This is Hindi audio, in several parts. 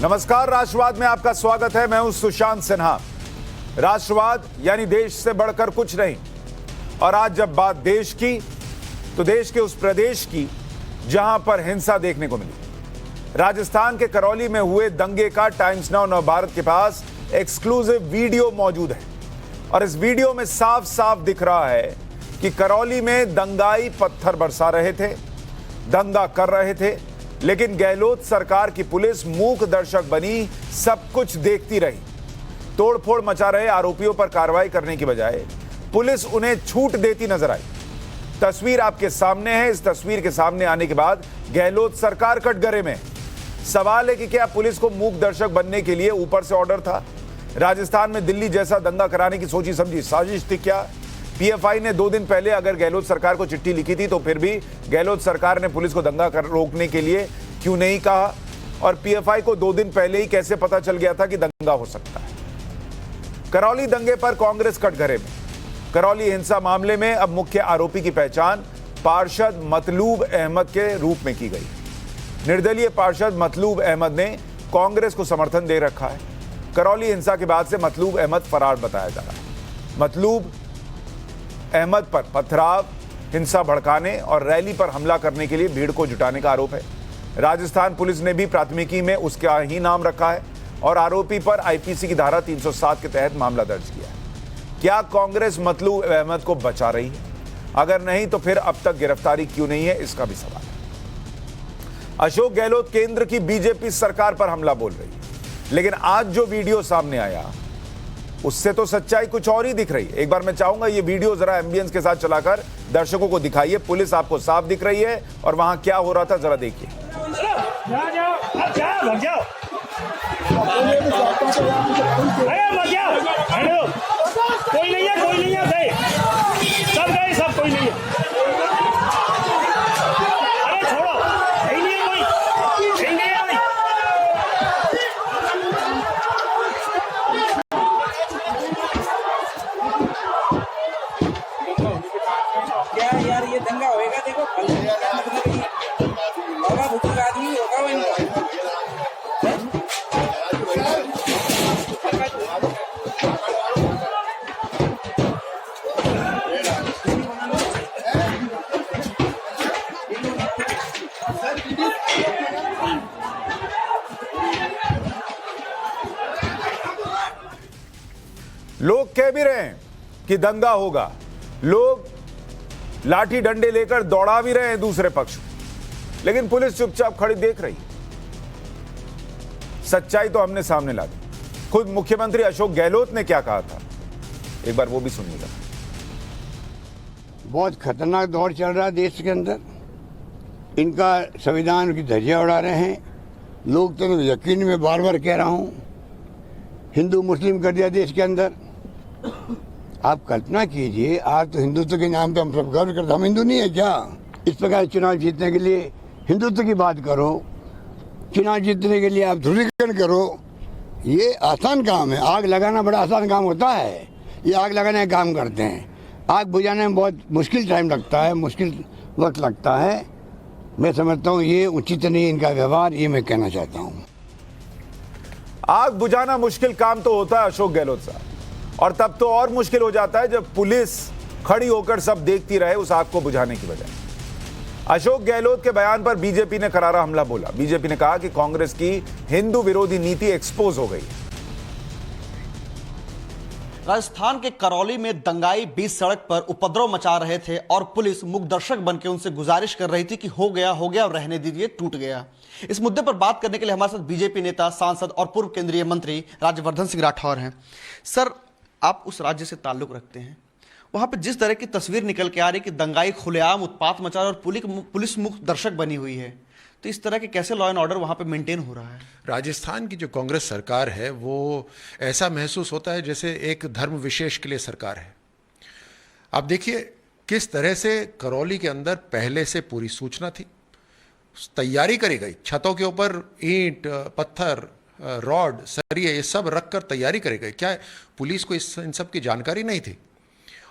नमस्कार, राष्ट्रवाद में आपका स्वागत है। मैं हूं सुशांत सिन्हा। राष्ट्रवाद यानी देश से बढ़कर कुछ नहीं। और आज जब बात देश की, तो देश के उस प्रदेश की जहां पर हिंसा देखने को मिली। राजस्थान के करौली में हुए दंगे का टाइम्स नाउ नवभारत के पास एक्सक्लूसिव वीडियो मौजूद है और इस वीडियो में साफ साफ दिख रहा है कि करौली में दंगाई पत्थर बरसा रहे थे, दंगा कर रहे थे, लेकिन गहलोत सरकार की पुलिस मूक दर्शक बनी, सब कुछ देखती रही। तोड़फोड़ मचा रहे आरोपियों पर कार्रवाई करने की बजाय पुलिस उन्हें छूट देती नजर आई। तस्वीर आपके सामने है। इस तस्वीर के सामने आने के बाद गहलोत सरकार कटघरे में। सवाल है कि क्या पुलिस को मूक दर्शक बनने के लिए ऊपर से ऑर्डर था? राजस्थान में दिल्ली जैसा दंगा कराने की सोची समझी साजिश थी क्या? पीएफआई ने 2 दिन पहले अगर गहलोत सरकार को चिट्ठी लिखी थी तो फिर भी गहलोत सरकार ने पुलिस को दंगा रोकने के लिए क्यों नहीं कहा? और पीएफआई को 2 दिन पहले ही कैसे पता चल गया था कि दंगा हो सकता है? करौली दंगे पर कांग्रेस कटघरे में। करौली हिंसा मामले में अब मुख्य आरोपी की पहचान पार्षद मतलूब अहमद के रूप में की गई। निर्दलीय पार्षद मतलूब अहमद ने कांग्रेस को समर्थन दे रखा है। करौली हिंसा के बाद से मतलूब अहमद फरार बताया जा रहा है। मतलूब अहमद पर पथराव, हिंसा भड़काने और रैली पर हमला करने के लिए भीड़ को जुटाने का आरोप है। राजस्थान पुलिस ने भी प्राथमिकी में उसका ही नाम रखा है और आरोपी पर आईपीसी की धारा 307 के तहत मामला दर्ज किया है। क्या कांग्रेस मतलूब अहमद को बचा रही है? अगर नहीं तो फिर अब तक गिरफ्तारी क्यों नहीं है, इसका भी सवाल है। अशोक गहलोत केंद्र की बीजेपी सरकार पर हमला बोल रही है, लेकिन आज जो वीडियो सामने आया उससे तो सच्चाई कुछ और ही दिख रही है। एक बार मैं चाहूंगा ये वीडियो जरा एम्बियंस के साथ चलाकर दर्शकों को दिखाइए। पुलिस आपको साफ दिख रही है और वहां क्या हो रहा था जरा देखिए। कोई नहीं है, सब गए, सब कोई नहीं है। अरे छोड़ो, नहीं है कोई, नहीं है कोई। क्या यार ये दंगा होएगा? देखो होगा, बुजुर्ग आदमी होगा वो इनका। लोग कह भी रहे हैं कि दंगा होगा, लोग लाठी डंडे लेकर दौड़ा भी रहे हैं दूसरे पक्ष को, लेकिन पुलिस चुपचाप खड़ी देख रही है। सच्चाई तो हमने सामने ला दी। खुद मुख्यमंत्री अशोक गहलोत ने क्या कहा था, एक बार वो भी सुनिएगा। बहुत खतरनाक दौर चल रहा है देश के अंदर। इनका संविधान की धज्जियां उड़ा रहे हैं। लोकतंत्र तो यकीन में बार बार कह रहा हूं, हिंदू मुस्लिम कर दिया देश के अंदर। आप कल्पना कीजिए, आज तो हिंदुत्व के नाम पे हम सब गर्व करते, हम हिंदू नहीं है क्या? इस प्रकार चुनाव जीतने के लिए हिंदुत्व की बात करो, चुनाव जीतने के लिए आप ध्रुवीकरण करो। ये आसान काम है। आग लगाना बड़ा आसान काम होता है। ये आग लगाने का काम करते हैं। आग बुझाने में बहुत मुश्किल टाइम लगता है, मुश्किल वक्त लगता है। मैं समझता हूँ ये उचित नहीं इनका व्यवहार, ये मैं कहना चाहता हूँ। आग बुझाना मुश्किल काम तो होता है अशोक गहलोत साहब, और तब तो और मुश्किल हो जाता है जब पुलिस खड़ी होकर सब देखती रहे उस आग को बुझाने की बजाय। अशोक गहलोत के बयान पर बीजेपी ने करारा हमला बोला। बीजेपी ने कहा कि कांग्रेस की हिंदू विरोधी नीति एक्सपोज हो गई है। राजस्थान के करौली में दंगाई बीच सड़क पर उपद्रव मचा रहे थे और पुलिस मूक दर्शक बनकर उनसे गुजारिश कर रही थी कि हो गया और रहने दीजिए, टूट गया। इस मुद्दे पर बात करने के लिए हमारे साथ बीजेपी नेता, सांसद और पूर्व केंद्रीय मंत्री राज्यवर्धन सिंह राठौर हैं। सर, आप उस राज्य से ताल्लुक रखते हैं, वहां पर जिस तरह की तस्वीर निकल के आ रही कि दंगाई खुलेआम उत्पात मचा रहा और पुलिस मुक्त दर्शक बनी हुई है, तो इस तरह के कैसे लॉ एंड ऑर्डर वहां पे मेंटेन हो रहा है? राजस्थान की जो कांग्रेस सरकार है वो ऐसा महसूस होता है जैसे एक धर्म विशेष के लिए सरकार है। आप देखिए किस तरह से करौली के अंदर पहले से पूरी सूचना थी, तैयारी करी गई, छतों के ऊपर ईंट, पत्थर, रॉड, सरिये, ये सब रखकर तैयारी करी गई। क्या पुलिस को इन सब की जानकारी नहीं थी?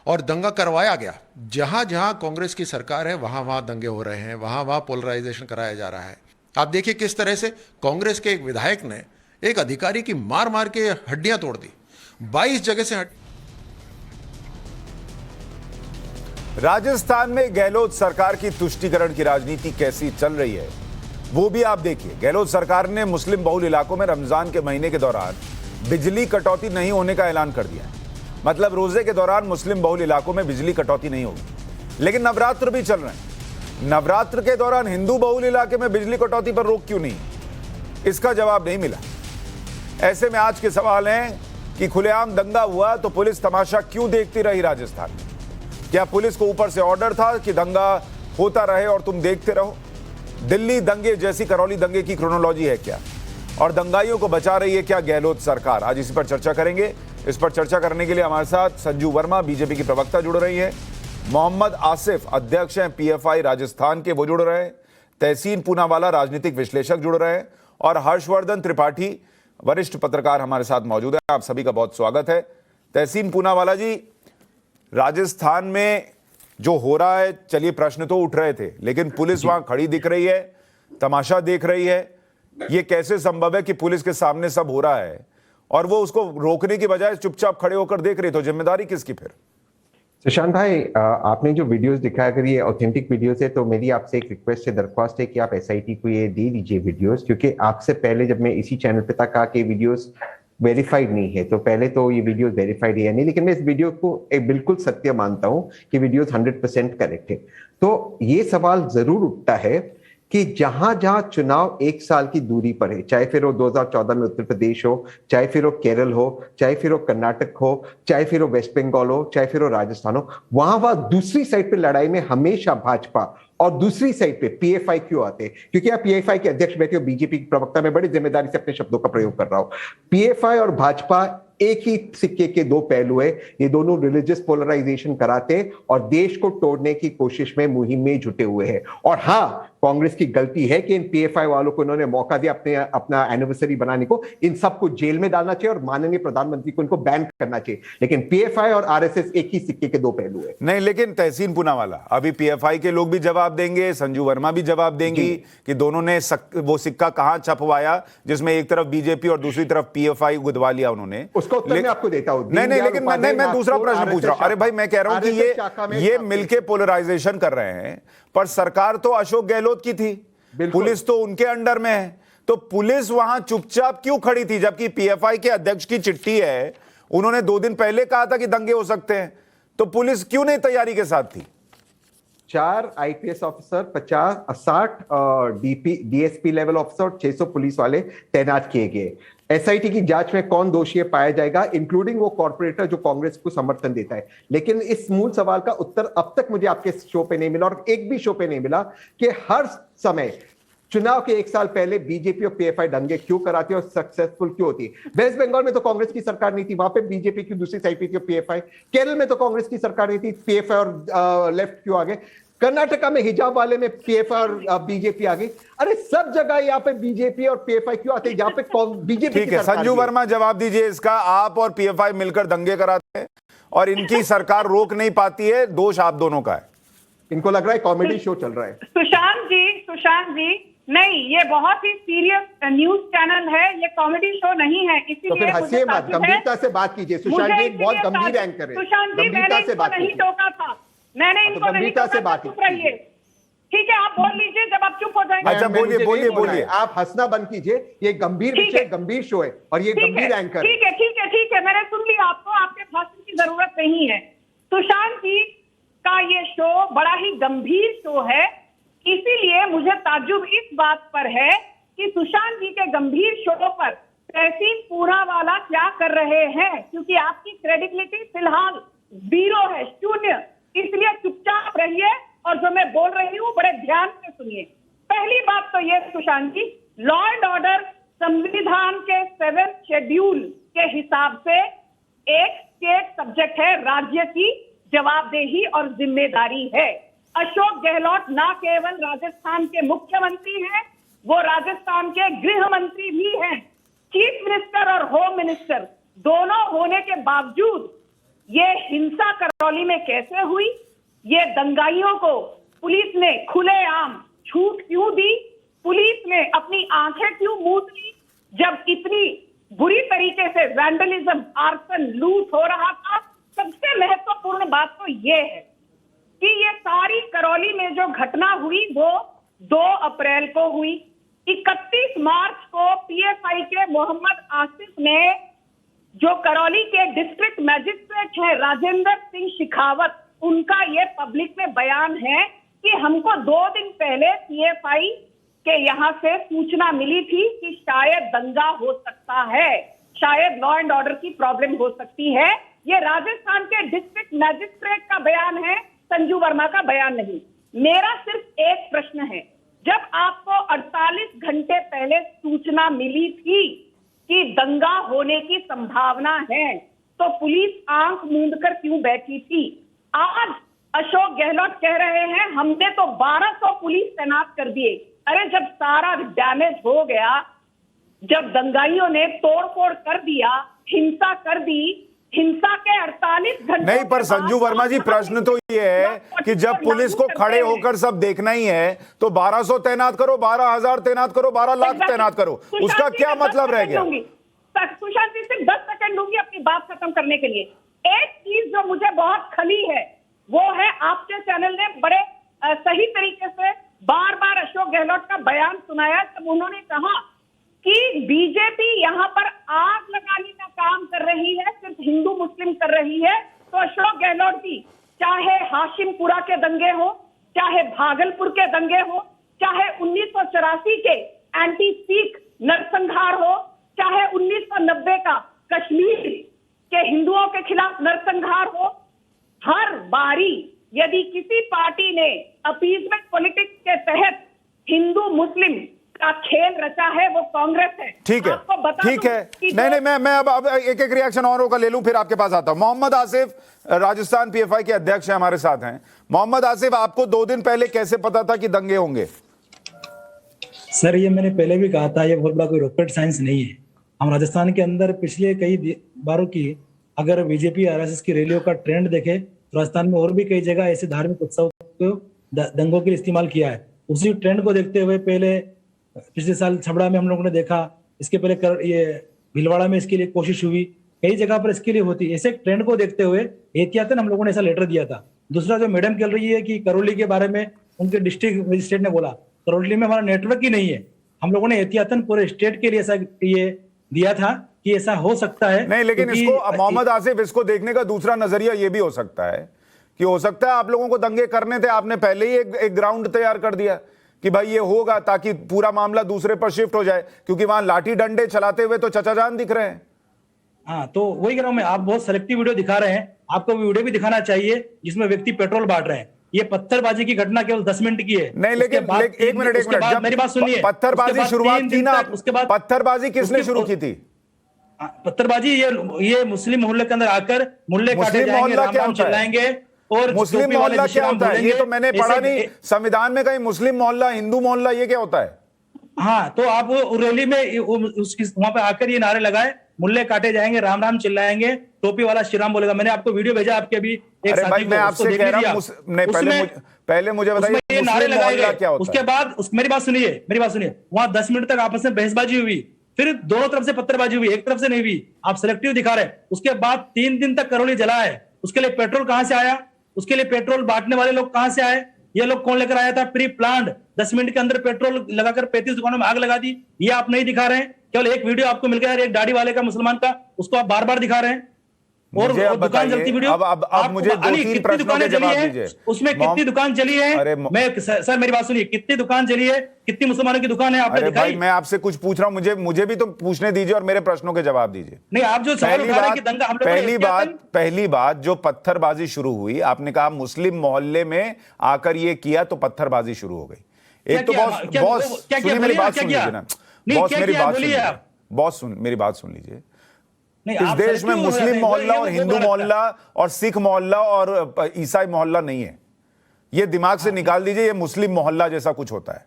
और दंगा करवाया गया। जहां जहां कांग्रेस की सरकार है वहां वहां दंगे हो रहे हैं, वहां वहां पोलराइजेशन कराया जा रहा है। आप देखिए किस तरह से कांग्रेस के एक विधायक ने एक अधिकारी की मार मार के हड्डियां तोड़ दी, 22 जगह से राजस्थान में गहलोत सरकार की तुष्टीकरण की राजनीति कैसी चल रही है वो भी आप देखिए। गहलोत सरकार ने मुस्लिम बहुल इलाकों में रमजान के महीने के दौरान बिजली कटौती नहीं होने का ऐलान कर दिया है। मतलब रोजे के दौरान मुस्लिम बहुल इलाकों में बिजली कटौती नहीं होगी। लेकिन नवरात्र भी चल रहे हैं, नवरात्र के दौरान हिंदू बहुल इलाके में बिजली कटौती पर रोक क्यों नहीं, इसका जवाब नहीं मिला। ऐसे में आज के सवाल हैं कि खुलेआम दंगा हुआ तो पुलिस तमाशा क्यों देखती रही राजस्थान में? क्या पुलिस को ऊपर से ऑर्डर था कि दंगा होता रहे और तुम देखते रहो? दिल्ली दंगे जैसी करौली दंगे की क्रोनोलॉजी है क्या, और दंगाइयों को बचा रही है क्या गहलोत सरकार? आज इसी पर चर्चा करेंगे। इस पर चर्चा करने के लिए हमारे साथ संजू वर्मा बीजेपी की प्रवक्ता जुड़ रही हैं, मोहम्मद आसिफ अध्यक्ष हैं पीएफआई राजस्थान के, वो जुड़ रहे हैं, तहसीन पूनावाला राजनीतिक विश्लेषक जुड़ रहे हैं, और हर्षवर्धन त्रिपाठी वरिष्ठ पत्रकार हमारे साथ मौजूद है। आप सभी का बहुत स्वागत है। तहसीन पूनावाला जी, राजस्थान में जो हो रहा है, चलिए प्रश्न तो उठ रहे थे, लेकिन पुलिस वहां खड़ी दिख रही है, तमाशा देख रही है। ये कैसे संभव है कि पुलिस के सामने सब हो रहा है और वो उसको रोकने की बजाय चुपचाप खड़े होकर देख रही? तो जिम्मेदारी किसकी फिर? सुशांत भाई, आपने जो वीडियोस दिखाया, अगर ये ऑथेंटिक वीडियोस है तो मेरी आपसे एक रिक्वेस्ट है, दरख्वास्त है कि आप एसआईटी को ये दे दीजिए वीडियोस, क्योंकि आपसे पहले जब मैं इसी चैनल पे था कहा कि वीडियोस वेरीफाइड नहीं है, तो पहले तो ये वीडियो वेरीफाइड है नहीं, लेकिन मैं इस वीडियो को एक बिल्कुल सत्य मानता हूं कि वीडियोस 100% करेक्ट है। तो ये सवाल जरूर उठता है कि जहां जहां चुनाव एक साल की दूरी पर है, चाहे फिर वो 2014 में उत्तर प्रदेश हो, चाहे फिर वो केरल हो, चाहे फिर वो कर्नाटक हो, चाहे फिर वो वेस्ट बंगाल हो, चाहे फिर वो राजस्थान हो, वहां दूसरी साइड पे लड़ाई में हमेशा भाजपा और दूसरी साइड पे पीएफआई क्यों आते हैं? क्योंकि आप पीएफआई के अध्यक्ष बैठे हो, बीजेपी के प्रवक्ता, में बड़ी जिम्मेदारी से अपने शब्दों का प्रयोग कर रहा हूं। पीएफआई और भाजपा एक ही सिक्के के दो पहलू है। ये दोनों रिलीजियस पोलराइजेशन कराते और देश को तोड़ने की कोशिश में मुहिम में जुटे हुए हैं। और हाँ, कांग्रेस की गलती है कि इन पीएफआई वालों को इन्होंने मौका दिया अपना एनिवर्सरी बनाने को। इन सबको जेल में डालना चाहिए और माननीय प्रधानमंत्री को इनको बैन करना चाहिए। लेकिन पीएफआई और आरएसएस एक ही सिक्के के दो पहलू है। नहीं, लेकिन तहसीन पूनावाला, अभी पीएफआई के लोग भी जवाब देंगे, संजू वर्मा भी जवाब देंगी कि दोनों ने वो सिक्का कहां छपवाया जिसमें एक तरफ बीजेपी और दूसरी तरफ पीएफआई गुदवा लिया उन्होंने। उसका उत्तर मैं आपको देता हूं। नहीं, लेकिन मैं दूसरा प्रश्न पूछ रहा हूं। अरे भाई, मैं कह रहा हूं कि ये मिलके पोलराइजेशन कर रहे हैं, पर सरकार तो अशोक गहलोत की थी, पुलिस तो उनके अंडर में है। तो पुलिस वहां चुपचाप क्यों खड़ी थी, जबकि पीएफआई के अध्यक्ष की चिट्ठी है, उन्होंने 2 दिन पहले कहा था कि दंगे हो सकते हैं, तो पुलिस क्यों नहीं तैयारी के साथ थी? 4 IPS officer, 60 DSP level officer और 600 पुलिस वाले तैनात किए गए। एसआईटी की जांच में कौन दोषी है पाया जाएगा, इंक्लूडिंग वो कॉर्पोरेटर जो कांग्रेस को समर्थन देता है। लेकिन इस मूल सवाल का उत्तर अब तक मुझे आपके शो पे नहीं मिला, और एक भी शो पे नहीं मिला कि हर समय चुनाव के 1 साल पहले बीजेपी और पीएफआई दंगे क्यों कराती है और सक्सेसफुल क्यों होती है। वेस्ट बंगाल में तो कांग्रेस की सरकार नहीं थी, वहां पे बीजेपी की दूसरी साइड पे थी पीएफआई। केरल में तो कांग्रेस की सरकार नहीं थी, पीएफआई और लेफ्ट क्यों आ गए। कर्नाटका में हिजाब वाले में पीएफआई और बीजेपी आ गई। अरे सब जगह यहाँ पे बीजेपी और पीएफआई क्यों आते हैं जहां पे बीजेपी? ठीक है, संजू वर्मा जवाब दीजिए इसका। आप और पीएफआई मिलकर दंगे कराते हैं और इनकी सरकार रोक नहीं पाती है, दोष आप दोनों का है। इनको लग रहा है कॉमेडी शो चल रहा है। सुशांत जी, नहीं, ये बहुत ही सीरियस न्यूज चैनल है, ये कॉमेडी शो नहीं है। इसीलिए तो फिर हंसिए मत, गंभीरता से बात कीजिए। सुशांत जी बहुत गंभीर एंकर है, सुशांत जी, मैंने इनको नहीं टोका था, मैंने इनको नहीं टोका था। चुप रहिए, ठीक है, आप बोल लीजिए जब आप चुप हो जाएंगे। अच्छा, बोलिए। आप हंसना बंद कीजिए, ये गंभीर विषय, गंभीर शो है और ये गंभीर एंकर। ठीक है, मैंने सुन लिया आपको, आपके भाषण की जरूरत नहीं है। सुशांत जी का ये शो बड़ा ही गंभीर शो है, इसीलिए मुझे ताज्जुब इस बात पर है कि सुशांत जी के गंभीर शो पर तहसीन पूनावाला क्या कर रहे हैं, क्योंकि आपकी क्रेडिबिलिटी फिलहाल 0 है, 0। इसलिए चुपचाप रहिए और जो मैं बोल रही हूं बड़े ध्यान से सुनिए। पहली बात तो ये सुशांत जी, लॉ एंड ऑर्डर संविधान के 7th शेड्यूल के हिसाब से एक स्टेट सब्जेक्ट है, राज्य की जवाबदेही और जिम्मेदारी है। अशोक गहलोत ना केवल राजस्थान के मुख्यमंत्री हैं, वो राजस्थान के गृह मंत्री भी हैं, चीफ मिनिस्टर और होम मिनिस्टर दोनों होने के बावजूद ये हिंसा करौली में कैसे हुई, ये दंगाइयों को पुलिस ने खुलेआम छूट क्यों दी, पुलिस ने अपनी आंखें क्यों मूंद ली, जब इतनी बुरी तरीके से वैंडलिज्म, आर्सन, लूट हो रहा था, सबसे महत्वपूर्ण बात तो ये है कि ये सारी करौली में जो घटना हुई वो 2 अप्रैल को हुई। 31 मार्च को पीएसआई के मोहम्मद आसिफ ने, जो करौली के डिस्ट्रिक्ट मैजिस्ट्रेट है राजेंद्र सिंह शेखावत, उनका ये पब्लिक में बयान है कि हमको 2 दिन पहले पीएसआई के यहां से सूचना मिली थी कि शायद दंगा हो सकता है, शायद लॉ एंड ऑर्डर की प्रॉब्लम हो सकती है। ये राजस्थान के डिस्ट्रिक्ट मैजिस्ट्रेट का बयान है, संजू वर्मा का बयान नहीं। मेरा सिर्फ एक प्रश्न है, जब आपको 48 घंटे पहले सूचना मिली थी कि दंगा होने की संभावना है, तो पुलिस आंख मूंद कर क्यों बैठी थी? आज अशोक गहलोत कह रहे हैं हमने तो 1200 पुलिस तैनात कर दिए। अरे जब सारा डैमेज हो गया, जब दंगाइयों ने तोड़फोड़ कर दिया, हिंसा कर दी, हिंसा के 48 घंटे नहीं, पर संजू वर्मा जी प्रश्न तो ये है कि जब पुलिस को खड़े होकर सब देखना ही है तो 1200 तैनात करो, 12,000 तैनात करो, 12 लाख तैनात करो, उसका क्या मतलब रह गया? सुशांत जी सिर्फ 10 सेकंड लूंगी अपनी बात खत्म करने के लिए। एक चीज जो मुझे बहुत खली है वो है, आपके चैनल ने बड़े सही तरीके से बार बार अशोक गहलोत का बयान सुनाया जब उन्होंने कहा कि बीजेपी यहां पर आग लगाने का काम कर रही है, सिर्फ हिंदू मुस्लिम कर रही है। तो अशोक गहलोत जी, चाहे हाशिमपुरा के दंगे हो, चाहे भागलपुर के दंगे हो, चाहे 1984 के एंटी सिख नरसंहार हो, चाहे 1990 का कश्मीर के हिंदुओं के खिलाफ नरसंहार हो, हर बारी यदि किसी पार्टी ने अपीजमेंट पॉलिटिक्स के तहत हिंदू मुस्लिम का खेल रचा है वो कांग्रेस है। ठीक है, आपको बता ठीक दूं है। कि नहीं नहीं, मैं अब एक एक रिएक्शन और का ले लूं, फिर आपके पास आता हूं। मोहम्मद आसिफ राजस्थान पीएफआई के अध्यक्ष हैं, हमारे साथ हैं। मोहम्मद आसिफ, आपको 2 दिन पहले कैसे पता था कि दंगे होंगे? सर, ये मैंने पहले भी कहा था, ये बहुत बड़ा कोई रॉकेट साइंस नहीं है। हम राजस्थान के अंदर पिछले कई बारों की अगर बीजेपी आरएसएस की रैलियों का ट्रेंड देखे तो राजस्थान में और भी कई जगह ऐसे धार्मिक उत्सव को दंगों के लिए इस्तेमाल किया है। उसी ट्रेंड को देखते हुए पहले पिछले साल छबड़ा में हम लोगों ने देखा, इसके पहले ये भीलवाड़ा में इसके लिए कोशिश हुई, कई जगह पर इसके लिए होती। ऐसे ट्रेंड को देखते हुए एहतियातन हम लोगों ने ऐसा लेटर दिया था। दूसरा जो मैडम कह रही है कि करौली के बारे में उनके डिस्ट्रिक्ट मजिस्ट्रेट ने बोला, करौली में हमारा नेटवर्क ही नहीं है। हम लोगों ने एहतियातन पूरे स्टेट के लिए ऐसा ये दिया था कि ऐसा हो सकता है। नहीं, लेकिन इसको मोहम्मद आसिफ, इसको देखने का दूसरा नजरिया ये भी हो सकता है कि हो सकता है आप लोगों को दंगे करने थे, आपने पहले ही एक ग्राउंड तैयार कर दिया कि भाई ये होगा, ताकि पूरा मामला दूसरे पर शिफ्ट हो जाए, क्योंकि वहां लाठी डंडे चलाते हुए तो चचा जान दिख रहे हैं। हाँ, तो वही कह रहा हूं मैं, आप बहुत सेलेक्टिव वीडियो दिखा रहे हैं। आपको वीडियो भी दिखाना चाहिए जिसमें व्यक्ति पेट्रोल बांट रहे हैं। ये पत्थरबाजी की घटना केवल 10 मिनट की है। नहीं, लेकिन एक मिनट, जब मेरी बात सुनिए, पत्थरबाजी शुरुआत की ना, उसके बाद पत्थरबाजी किसने शुरू की थी? पत्थरबाजी ये मुस्लिम मोहल्ले के अंदर आकर मुल्ले काटे जाएंगे, राम राम चिल्लाएंगे और मुस्लिम मोहल्ला क्या होता है? ये तो मैंने पढ़ा नहीं संविधान में कहीं, मुस्लिम मोहल्ला, हिंदू मोहल्ला, ये क्या होता है? हाँ, तो आप रैली में वहां पे आकर ये नारे लगाए, मुल्ले काटे जाएंगे, राम राम चिल्लाएंगे, टोपी वाला श्री राम बोलेगा। मैंने आपको वीडियो भेजा, आपके भी एक साथी को, मैं आपसे कह रहा हूं, पहले मुझे बताइए नारे लगाए क्या होता है? उसके बाद मेरी बात सुनिए, वहां 10 मिनट तक आपस में बहसबाजी हुई, फिर दोनों तरफ से पत्थरबाजी हुई, एक तरफ से नहीं हुई। आप सिलेक्टिव दिखा रहे हैं। उसके बाद 3 दिन तक करौली जला है। उसके लिए पेट्रोल कहां से आया? उसके लिए पेट्रोल बांटने वाले लोग कहां से आए? ये लोग कौन लेकर आया था? प्री प्लान्ड 10 मिनट के अंदर पेट्रोल लगाकर 35 दुकानों में आग लगा दी। ये आप नहीं दिखा रहे हैं। केवल एक वीडियो आपको मिल गया, एक दाढ़ी वाले का, मुसलमान का, उसको आप बार बार दिखा रहे हैं। और दुकान जलती वीडियो, अब मुझे 2-3 प्रश्नों के जवाब दीजिए। उसमें कितनी दुकान जली है? सर मेरी बात सुनिए, कितनी दुकान जली है? कितनी मुसलमानों की दुकान है? आपने दिखाई? मैं आपसे कुछ पूछ रहा हूं, मुझे भी तो पूछने दीजिए और मेरे प्रश्नों के जवाब दीजिए। नहीं, आप जो सवाल उठा रहे हैं कि दंगा, हम लोग पहली बात जो पत्थरबाजी शुरू हुई, आपने कहा मुस्लिम मोहल्ले में आकर ये किया तो पत्थरबाजी शुरू हो गई। एक तो बॉस सुनिए, मेरी बात सुन लीजिए ना, बॉस मेरी बात सुनिए, बॉस मेरी बात सुन लीजिए। इस देश में मुस्लिम मोहल्ला और हिंदू मोहल्ला और सिख मोहल्ला और ईसाई मोहल्ला नहीं है। ये दिमाग से निकाल दीजिए। ये मुस्लिम मोहल्ला जैसा कुछ होता है,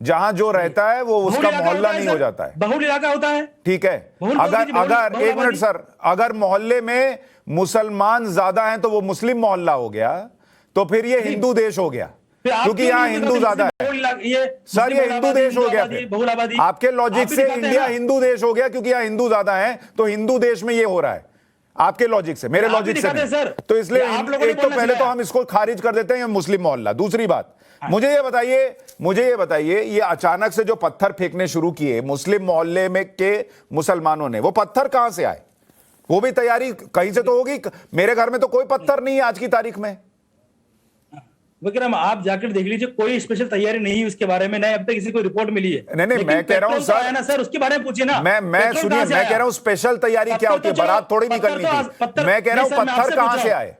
जहां जो रहता है वो उसका मोहल्ला नहीं हो जाता है, बहुल इलाका होता है। ठीक है, अगर एक मिनट सर, अगर मोहल्ले में मुसलमान ज्यादा हैं तो वो मुस्लिम मोहल्ला हो गया, तो फिर ये हिंदू देश हो गया। फिर आप क्योंकि क्यों यहाँ नहीं हिंदू बताते ज्यादा कि है। सर ये हिंदू देश हो गया फिर। बहुलाबादी आपके लॉजिक से इंडिया हिंदू देश हो गया क्योंकि यहाँ हिंदू ज्यादा है, तो हिंदू देश में ये हो रहा है आपके लॉजिक से, मेरे आप भी लॉजिक से दिखाते हैं, नहीं। सर। तो इसलिए ये आप लोगों ने एक तो बोलना पहले तो सिखाया। हम इसको खारिज कर देते हैं, ये मुस्लिम मोहल्ला। दूसरी बात, मुझे ये बताइए ये अचानक से जो पत्थर फेंकने शुरू किए मुस्लिम मोहल्ले में के मुसलमानों ने, वो पत्थर कहां से आए? वो भी तैयारी कहीं से तो होगी। मेरे घर में तो कोई पत्थर नहीं है आज की तारीख में। विक्रम, आप जाकर देख लीजिए, कोई स्पेशल तैयारी नहीं है इसके बारे में, नहीं अब तक किसी को रिपोर्ट मिली है। नहीं, लेकिन मैं कह रहा हूं पेट्रोल तो सर, आया ना सर, उसके बारे में पूछिए ना। मैं पेट्रोल सुनिए, कहाँ से मैं आया? कह रहा हूं स्पेशल तैयारी क्या होती है, बारात थोड़ी निकलनी थी। मैं कह रहा हूं पत्थर कहां से आए?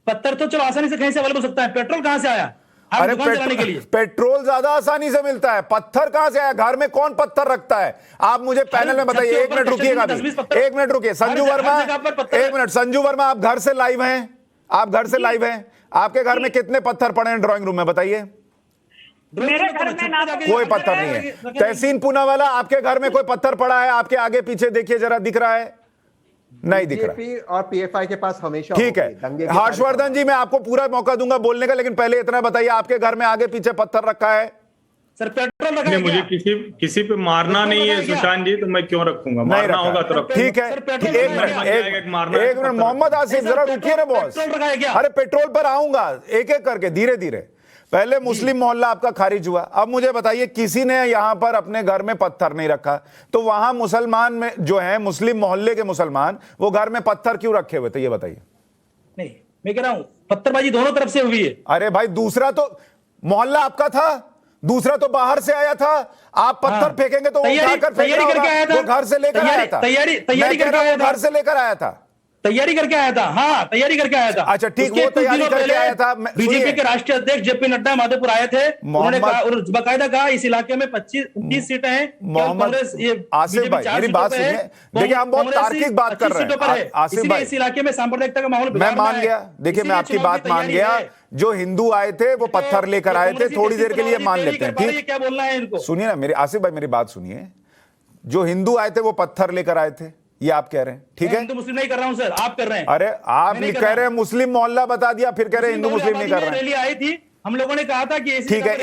पत्थर तो चलो आसानी से कहीं से अवेलेबल हो सकता है, पेट्रोल कहां से आया? आप अरे दुकान चलाने के लिए पेट्रोल ज्यादा आसानी से मिलता है, पत्थर कहां से आया? घर में कौन पत्थर रखता है? आप मुझे पैनल में बताइए। एक मिनट रुकिएगा, एक मिनट रुकिए। संजू वर्मा, एक मिनट। संजू वर्मा, आप घर से लाइव हैं? आप घर से लाइव हैं? आपके घर में कितने पत्थर पड़े हैं ड्राइंग रूम में, बताइए। मेरे घर में ना कोई पत्थर नहीं है। तहसीन पूनावाला, आपके घर में कोई पत्थर पड़ा है? आपके आगे पीछे देखिए जरा, दिख रहा है? नहीं दिख रहा। बीजेपी और पीएफआई के पास हमेशा ठीक दंगे है। के हर्षवर्धन जी, मैं आपको पूरा मौका दूंगा बोलने का, लेकिन पहले इतना बताइए, आपके घर में आगे पीछे पत्थर रखा है? सर पेट्रोल रखा नहीं, है मुझे क्या? किसी पे मारना नहीं है क्या? सुशांत जी, तो मैं क्यों रखूंगा? नहीं मारना रखा। होगा तो रखूंगा। ठीक है। सर, पेट्रोल एक रखा है मिनट, क्या? एक मिनट मोहम्मद आसिफ, जरा रुकिए ना बॉस। पेट्रोल रखा है क्या? अरे पेट्रोल पर आऊंगा, एक एक करके, धीरे धीरे। पहले मुस्लिम मोहल्ला आपका खारिज हुआ, अब मुझे बताइए किसी ने यहां पर अपने घर में पत्थर नहीं रखा, तो वहां मुसलमान में जो है, मुस्लिम मोहल्ले के मुसलमान, वो घर में पत्थर क्यों रखे हुए थे, ये बताइए। नहीं, मैं कह रहा हूं पत्थरबाजी दोनों तरफ से हुई है। अरे भाई, दूसरा तो मोहल्ला आपका था, दूसरा तो बाहर से आया था। आप पत्थर फेंकेंगे तो वो उठाकर फेंक रहा होगा, वो घर से लेकर आया था। तैयारी करके आया था, घर से लेकर आया था, तैयारी करके आया था। हाँ, तैयारी करके आया था। अच्छा, ठीक, उसके वो कुछ तैयारी दिनों करके पहले आया था। बीजेपी के राष्ट्रीय अध्यक्ष जेपी नड्डा माधोपुर आए थे। उन्होंने कहा, और बाकायदा कहा, इस इलाके में 29 सीटें हैं। मोहम्मद आसिफ भाई, मेरी बात सुनिए। देखिए, हम बहुत तार्किक बात कर रहे हैं आसिफ भाई। इस इलाके में सांप्रदायिकता का माहौल मैं मान गया, देखिए मैं आपकी बात मान गया। जो हिंदू आए थे वो पत्थर लेकर आए थे, थोड़ी देर के लिए मान लेते हैं, ठीक। क्या बोलना है इनको? सुनिए ना मेरे आसिफ भाई, मेरी बात सुनिए। जो हिंदू आए थे वो पत्थर लेकर आए थे, ये आप कह रहे हैं, ठीक है। हिंदू मुस्लिम नहीं कर रहा हूं सर, आप कर रहे हैं। अरे आप नहीं कह रहे हैं, मुस्लिम मोहल्ला बता दिया, फिर कह रहे हैं हिंदू मुस्लिम नहीं कर रहे हैं। रैली आई थी, हम लोगों ने कहा था कि ठीक है,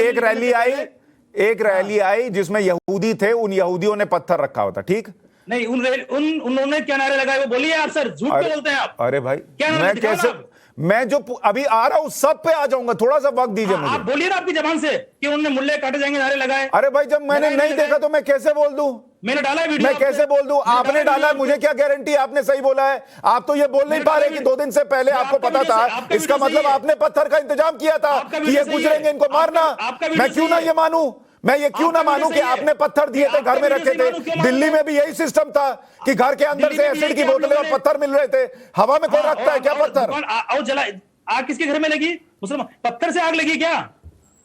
एक रैली आई जिसमें यहूदी थे, उन यहूदियों ने पत्थर रखा हुआ था, ठीक। नहीं, उन्होंने क्या नारे लगाए वो बोलिए आप सर, झूठ क्यों बोलते हैं आप? अरे भाई, क्या नारे मैं दिखाओ कैसे, ना? मैं जो अभी आ रहा हूं सब पे आ जाऊंगा, थोड़ा सा वक्त दीजिए आप मुझे। बोलिए ना आपकी जबान से कि उन्होंने मुल्ले काटे जाएंगे नारे लगाए। अरे भाई, जब मैंने नहीं देखा तो मैं कैसे बोल दूं? मैंने डाला है वीडियो, मैं कैसे बोल दूं? आपने डाला है, मुझे क्या गारंटी आपने सही बोला है? आप तो ये बोल नहीं पा रहे कि 2 दिन से पहले आपको पता था। इसका मतलब आपने पत्थर का इंतजाम किया था कि ये गुजरेंगे, इनको मारना। मैं क्यों ना ये मानूं? मैं ये क्यों ना मानूं कि आपने पत्थर दिए थे, घर में रखे थे? दिल्ली में भी यही सिस्टम था कि घर के अंदर से एसिड की बोतलें और पत्थर मिल रहे थे। हवा में कौन रखता है क्या पत्थर? आओ जला, आग किसके घर में लगी? मुसलमान। पत्थर से आग लगी क्या?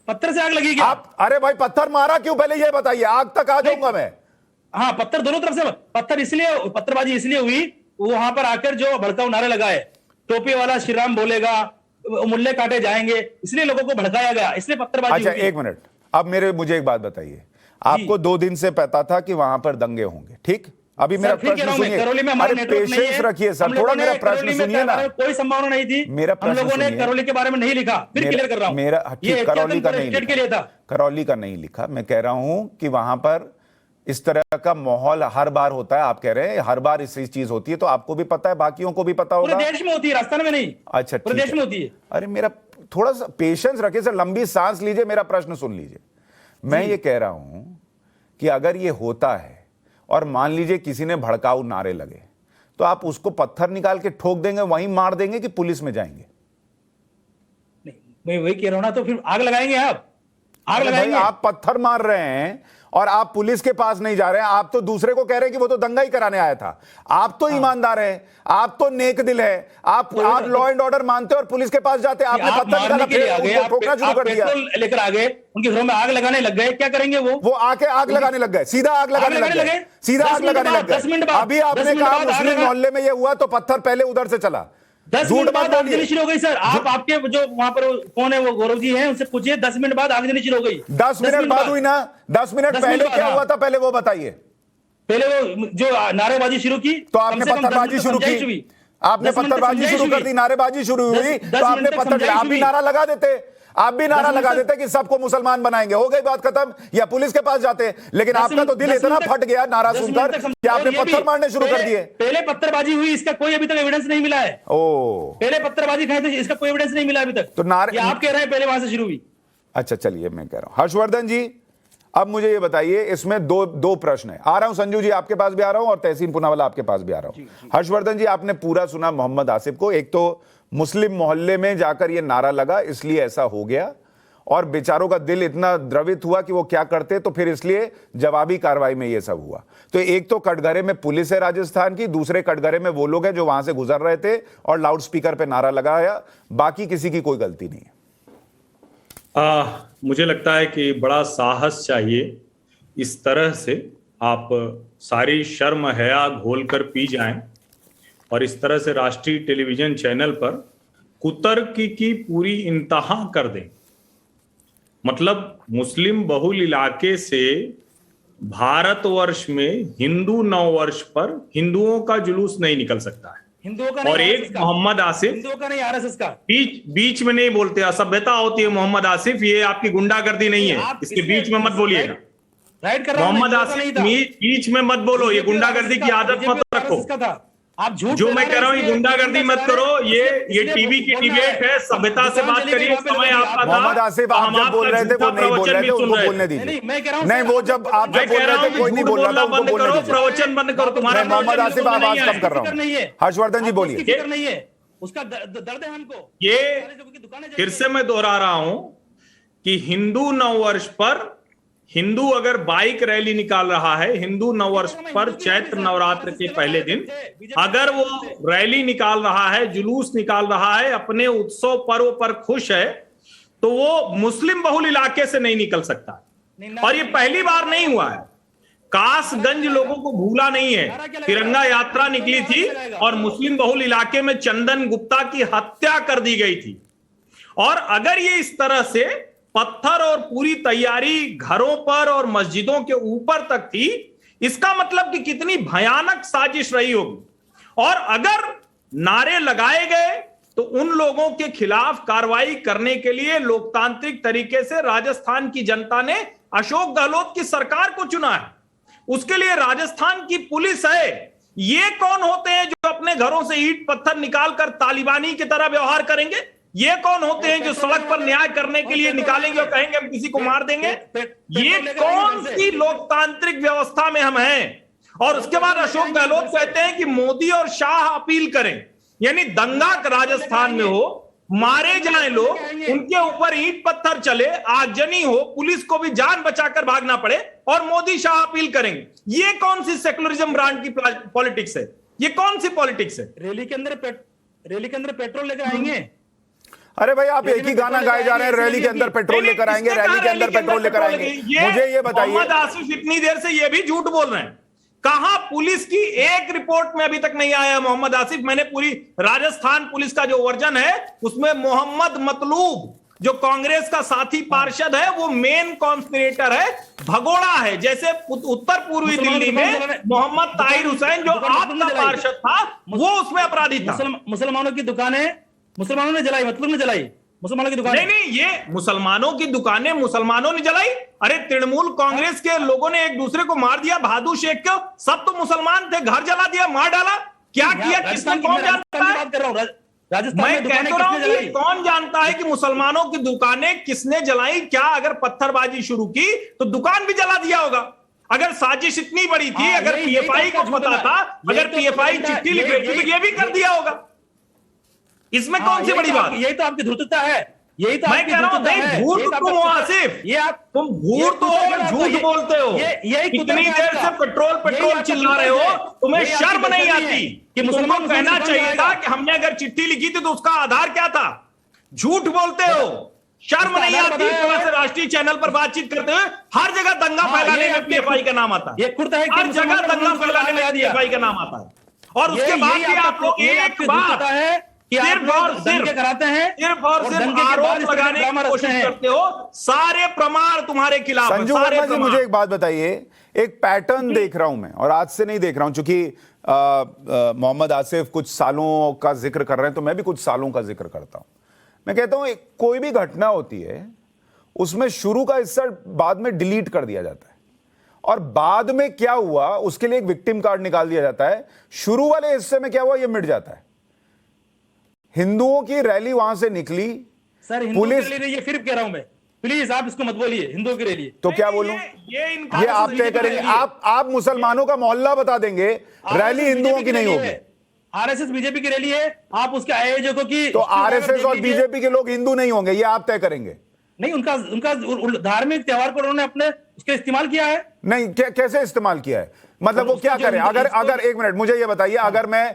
पत्थर से आग लगी क्या? आप, अरे भाई, पत्थर मारा क्यों, पहले ये बताइए। आग तक आ जाऊंगा मैं। हाँ, पत्थर दोनों तरफ से, पत्थर इसलिए, पत्थरबाजी इसलिए हुई, वहां पर आकर जो भड़काऊ नारे लगाए, टोपी वाला श्री राम बोलेगा, मुल्ले काटे जाएंगे, इसलिए लोगों को भड़काया गया, इसलिए पत्थरबाजी। अच्छा, एक मिनट, अब मुझे एक बात बताइए। आपको 2 दिन से पता था कि वहां पर दंगे होंगे, ठीक। अभी मेरा प्रश्न सुनिए। अरे पेशेंस रखिए सर, थोड़ा मेरा प्रश्न सुनिए ना। कोई संभावना नहीं थी, मेरा प्रश्न हम लोगों ने करौली के बारे में नहीं लिखा, फिर क्लियर कर रहा हूं। मेरा ठीक, करौली का नहीं के लिए था, करौली का नहीं लिखा। मैं कह रहा हूं कि वहां पर इस तरह का माहौल हर बार होता है। आप कह रहे हैं हर बार इस चीज होती है, तो आपको भी पता है, बाकियों को भी पता होगा। पूरे देश में होती है, राजस्थान में नहीं। अच्छा, पूरे देश में होती है। अरे मेरा थोड़ा सा पेशेंस रखिए सर, लंबी सांस लीजिए, मेरा प्रश्न सुन लीजिए। मैं ये कह रहा हूं कि अगर ये होता है और मान लीजिए किसी ने भड़काऊ नारे लगे, तो आप उसको पत्थर निकाल के ठोक देंगे, वहीं मार देंगे कि पुलिस में जाएंगे? नहीं, मैं वही कह रहा हूं ना, तो फिर आग लगाएंगे आप, आग लगाएंगे। आप पत्थर मार रहे हैं और आप पुलिस के पास नहीं जा रहे हैं। आप तो दूसरे को कह रहे हैं कि वो तो दंगा ही कराने आया था। आप तो ईमानदार हैं, आप तो नेक दिल है, आप लॉ एंड ऑर्डर मानते हो और पुलिस के पास जाते हैं। आपने पत्थर निकाला, फिर ठोकना शुरू कर दिया, लेकर आ गए, उनके घरों में आग लगाने लग गए। क्या करेंगे वो आके आग लगाने लग गए, सीधा आग लगाने लग गए, सीधा आग लगाने लग गए। 10 मिनट बाद, अभी आपने कहा मुस्लिम मोहल्ले में ये हुआ, तो पत्थर पहले उधर से चला। 10 मिनट बाद आग जलनी शुरू हो गई सर। आप, आपके जो वहां पर कौन है, वो गौरव जी हैं, उनसे पूछिए। 10 मिनट बाद आग जलनी शुरू हो गई। 10 मिनट बाद हुई ना? 10 मिनट पहले क्या हुआ था, पहले वो बताइए। पहले वो जो नारेबाजी शुरू की, तो आपने पत्थरबाजी शुरू की, आपने पत्थरबाजी शुरू कर दी, नारेबाजी शुरू हुई, तो आपने पत्थर, आप भी नारा लगा देते। आप भी नारा लगा देते कि सबको मुसलमान बनाएंगे, हो गई बात खत्म, या पुलिस के पास जाते। लेकिन आपका तो दिल इतना फट गया नारा सुनकर कि आपने पत्थर मारने शुरू कर दिए। पहले पत्थरबाजी हुई, इसका कोई अभी तक एविडेंस नहीं मिला है। ओ, पहले पत्थरबाजी खाए थे, इसका कोई एविडेंस नहीं मिला अभी तक। तो नारे, ये आप कह रहे हैं पहले वहां से शुरू हुई। अच्छा चलिए, मैं कह रहा हूं हर्षवर्धन जी, अब मुझे ये बताइए, इसमें दो प्रश्न है। आ रहा हूं संजू जी, आपके पास भी आ रहा हूं और तहसीन पूनावाला आपके पास भी आ रहा हूं। हर्षवर्धन जी, आपने पूरा सुना मोहम्मद आसिफ को। एक तो मुस्लिम मोहल्ले में जाकर ये नारा लगा इसलिए ऐसा हो गया, और बेचारों का दिल इतना द्रवित हुआ कि वो क्या करते, तो फिर इसलिए जवाबी कार्रवाई में ये सब हुआ। तो एक तो कटघरे में पुलिस है राजस्थान की, दूसरे कटघरे में वो लोग हैं जो वहां से गुजर रहे थे और लाउड स्पीकर पे नारा लगाया, बाकी किसी की कोई गलती नहीं है। मुझे लगता है कि बड़ा साहस चाहिए। इस तरह से आप सारी शर्म हया घोल कर पी जाएं और इस तरह से राष्ट्रीय टेलीविजन चैनल पर कुतर्क की पूरी इंतहा कर दें। मतलब मुस्लिम बहुल इलाके से भारतवर्ष में हिंदू नववर्ष पर हिंदुओं का जुलूस नहीं निकल सकता है। हिंदुओं का और नहीं, एक मोहम्मद आसिफ, हिंदुओं का नहीं, आरएसएस का। बीच में नहीं बोलते, असभ्यता होती है। मोहम्मद आसिफ, ये आपकी गुंडागर्दी नहीं है, इसके बीच में मत बोलिएगा। राइट कर रहा हूं, मोहम्मद आसिफ बीच में मत बोलो, ये गुंडागर्दी की आदत मत रखो। आप झूठ जो मैं कह रहा हूँ, ये गुंडागर्दी मत करो। ये टीवी की डिबेट है, सभ्यता से बात करिए। समय आपका था। मोहम्मद आसिफ, आप जब बोल रहे थे वो नहीं बोल रहे थे, उनको बोलने दीजिए। नहीं, वो जब आप जब बोल रहे थे कोई नहीं बोल रहा था, उनको बोलने दीजिए। प्रवचन बंद करो। तुम्हारा मोहम्मद आसिफ, आवाज कम कर रहा हूँ। हर्षवर्धन जी बोलिए। फिक्र नहीं है, उसका दर्द है हमको। ये फिर से मैं दोहरा रहा हूं कि हिंदू नववर्ष पर हिंदू अगर बाइक रैली निकाल रहा है, हिंदू नववर्ष पर चैत्र नवरात्र के पहले दिन अगर वो रैली निकाल रहा है, जुलूस निकाल रहा है, अपने उत्सव पर्व पर खुश है, तो वो मुस्लिम बहुल इलाके से नहीं निकल सकता। और ये पहली बार नहीं हुआ है। कासगंज लोगों को भूला नहीं है, तिरंगा यात्रा निकली थी और मुस्लिम बहुल इलाके में चंदन गुप्ता की हत्या कर दी गई थी। और अगर ये इस तरह से पत्थर और पूरी तैयारी घरों पर और मस्जिदों के ऊपर तक थी, इसका मतलब कि कितनी भयानक साजिश रही होगी। और अगर नारे लगाए गए तो उन लोगों के खिलाफ कार्रवाई करने के लिए लोकतांत्रिक तरीके से राजस्थान की जनता ने अशोक गहलोत की सरकार को चुना है। उसके लिए राजस्थान की पुलिस है। ये कौन होते हैं जो अपने घरों से ईंट पत्थर निकालकर तालिबानी की तरह व्यवहार करेंगे? ये कौन होते हैं जो सड़क पर न्याय करने के लिए निकालेंगे और कहेंगे हम किसी को मार देंगे? ये कौन सी लोकतांत्रिक व्यवस्था में हम हैं? और उसके बाद अशोक गहलोत कहते हैं कि मोदी और शाह अपील करें, यानी दंगा राजस्थान में हो, मारे जाएं लोग, उनके ऊपर ईंट पत्थर चले, आगजनी हो, पुलिस को भी जान बचाकर भागना पड़े और मोदी शाह अपील करेंगे। ये कौन सी सेकुलरिज्म ब्रांड की पॉलिटिक्स है? ये कौन सी पॉलिटिक्स है? रैली के अंदर पेट्रोल लेकर आएंगे। अरे भाई, आप एक ही गाना गाए जा रहे हैं, रैली के अंदर पेट्रोल लेकर आएंगे, रैली के अंदर पेट्रोल लेकर आएंगे। मुझे ये बताइए, मोहम्मद आसिफ इतनी देर से ये भी झूठ बोल रहे हैं। कहां पुलिस की एक रिपोर्ट में अभी तक नहीं आया मोहम्मद आसिफ। मैंने पूरी राजस्थान पुलिस का जो वर्जन है उसमें मोहम्मद मतलूब, जो कांग्रेस का साथी पार्षद है, वो मेन कॉन्स्पिरेटर है, भगोड़ा है। जैसे उत्तर पूर्वी दिल्ली में मोहम्मद ताहिर हुसैन जो आपका पार्षद था, वो उसमें अपराधी था। मुसलमानों की दुकानें मुसलमानों ने जलाई, मतलब ने जलाई मुसलमानों की दुकानें। नहीं, ये मुसलमानों की दुकानें मुसलमानों ने जलाई। अरे तृणमूल कांग्रेस के लोगों ने एक दूसरे को मार दिया, बहादुर शेख को, सब तो मुसलमान थे, घर जला दिया, मार डाला। क्या किया, किसने, कौन जानता है? मैं कहता रहा हूं कि कौन जानता है कि मुसलमानों की दुकानें किसने जलाई? क्या अगर पत्थरबाजी शुरू की तो दुकान भी जला दिया होगा? अगर साजिश इतनी बड़ी थी, अगर पीएफआई को पता था, अगर पीएफआई चिट्ठी लिख रही थी तो ये भी कर दिया होगा। इसमें कौन सी बड़ी बात? यही तो आपकी धूर्तता है। यही तो मैं कह रहा हूं, नहीं झूठ तुम हो आसिफ, ये आप तुम झूठ तो झूठ बोलते हो। इतनी देर से पेट्रोल चिल्ला रहे हो, तुम्हें शर्म नहीं आती कि तुमको कहना चाहिए था कि हमने अगर चिट्ठी लिखी थी तो उसका आधार क्या था? झूठ बोलते हो, शर्म नहीं आती। से राष्ट्रीय चैनल पर बातचीत करते हुए हर जगह दंगा फैलाने में पीएफआई का नाम आता है, हर जगह दंगा फैलाने में पीएफआई का नाम आता है। और उसके बाद भी आप लोग एक बात है सिर्फ और सिर्फ आरोप लगाने की कोशिश करते हो। सारे प्रमाण तुम्हारे खिलाफ। संजू वर्मा जी, मुझे एक बात बताइए, एक पैटर्न देख रहा हूं मैं, और आज से नहीं देख रहा हूं, चूंकि मोहम्मद आसिफ कुछ सालों का जिक्र कर रहे हैं तो मैं भी कुछ सालों का जिक्र करता हूं। मैं कहता हूं कोई भी घटना होती है उसमें शुरू का हिस्सा बाद में डिलीट कर दिया जाता है और बाद में क्या हुआ उसके लिए एक विक्टिम कार्ड निकाल दिया जाता है। शुरू वाले हिस्से में क्या हुआ ये मिट जाता है। हिंदुओं की रैली वहां से निकली, सर पुलिस ये फिर कह रहा हूं मैं, प्लीज आप इसको मत बोलिए हिंदुओं की रैली। तो क्या बोलूं? ये आप तय करेंगे। आप मुसलमानों का मोहल्ला बता देंगे, रैली हिंदुओं की नहीं होगी। आरएसएस बीजेपी की रैली है, आप उसके आयोजकों की तो आरएसएस और बीजेपी के लोग हिंदू नहीं होंगे, ये आप तय करेंगे। नहीं, उनका धार्मिक त्योहार को उन्होंने अपने उसके इस्तेमाल किया है। नहीं, कैसे इस्तेमाल किया है? मतलब वो क्या करे? अगर एक मिनट मुझे ये बताइए, अगर मैं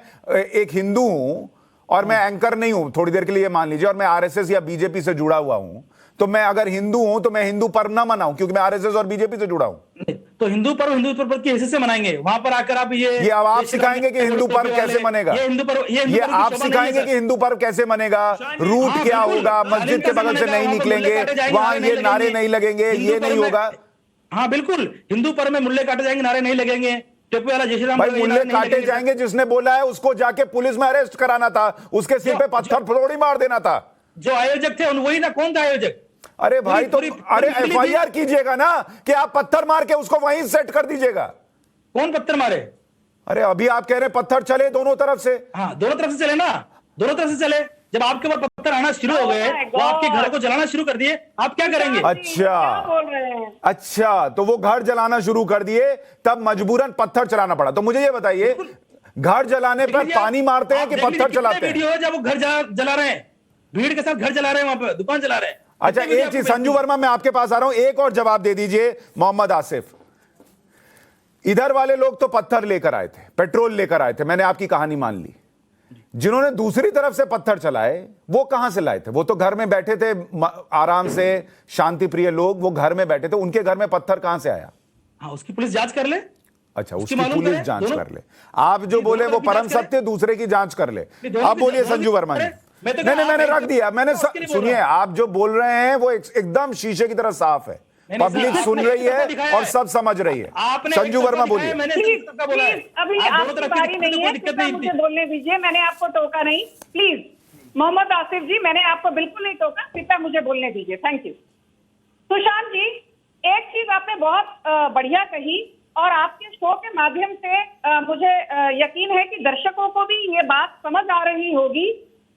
एक हिंदू हूं और मैं एंकर नहीं हूं थोड़ी देर के लिए मान लीजिए, और मैं आरएसएस या बीजेपी से जुड़ा हुआ हूं, तो मैं अगर हिंदू हूं तो मैं हिंदू पर्व ना मनाऊं क्योंकि मैं आरएसएस और बीजेपी से जुड़ा हूं। तो हिंदू पर्व की हैसियत से मनाएंगे। वहां पर आकर आप ये अब आप सिखाएंगे कि हिंदू पर्व कैसे मनेगा? ये आप सिखाएंगे कि हिंदू पर्व कैसे मनेगा? रूट क्या होगा? मस्जिद के बगल से नहीं निकलेंगे, वहां ये नारे नहीं लगेंगे, ये नहीं होगा। हाँ बिल्कुल, हिंदू पर्व में मुल्ले काटे जाएंगे, नारे नहीं लगेंगे। टोपी वाला जय श्री राम, भाई मुल्ले काटे जाएंगे जिसने बोला है उसको जाके पुलिस में अरेस्ट कराना था, उसके सिर पे पत्थर थोड़ी मार देना था। जो आयोजक थे वही ना, कौन था आयोजक? अरे भाई तो अरे एफआईआर कीजिएगा ना कि आप पत्थर मार के उसको वहीं सेट कर दीजिएगा। कौन पत्थर मारे? अरे अभी आप कह रहे पत्थर चले दोनों तरफ से। हाँ दोनों तरफ से चले ना, दोनों तरफ से चले। जब आपके ऊपर पत्थर आना शुरू हो गए, वो आपके घर को जलाना शुरू कर दिए, आप क्या करेंगे? अच्छा, तो वो घर जलाना शुरू कर दिए, तब मजबूरन पत्थर चलाना पड़ा। तो मुझे ये बताइए, घर जलाने पर पानी मारते हैं कि पत्थर चलाते हैं? वीडियो है जब वो घर जला रहे हैं, भीड़ के साथ घर जला रहे हैं, वहां पर दुकान जला रहे हैं। अच्छा एक चीज, संजू वर्मा मैं आपके पास आ रहा हूं, एक और जवाब दे दीजिए मोहम्मद आसिफ। इधर वाले लोग तो पत्थर लेकर आए थे, पेट्रोल लेकर आए थे, मैंने आपकी कहानी मान ली। जिन्होंने दूसरी तरफ से पत्थर चलाए वो कहां से लाए थे? वो तो घर में बैठे थे आराम से, शांति प्रिय लोग, वो घर में बैठे थे, उनके घर में पत्थर कहां से आया? हाँ उसकी पुलिस जांच कर ले। अच्छा उसकी पुलिस जांच कर ले। आप जो बोले वो परम सत्य, दूसरे की जांच कर ले। आप बोलिए संजू वर्मा जी। नहीं मैंने रख दिया, मैंने सुनिए, आप जो बोल रहे हैं वो एकदम शीशे की तरह साफ है, पब्लिक सुन रही है और सब समझ रही है। संजू वर्मा बोलिए। अभी आपकी बारी नहीं है, कृपया मुझे बोलने दीजिए, मैंने आपको टोका नहीं। प्लीज मोहम्मद आसिफ जी, मैंने आपको बिल्कुल नहीं टोका, कृपया मुझे बोलने दीजिए। Thank you. सुशांत जी, एक चीज आपने बहुत बढ़िया कही और आपके शो के माध्यम से मुझे यकीन है कि दर्शकों को भी ये बात समझ आ रही होगी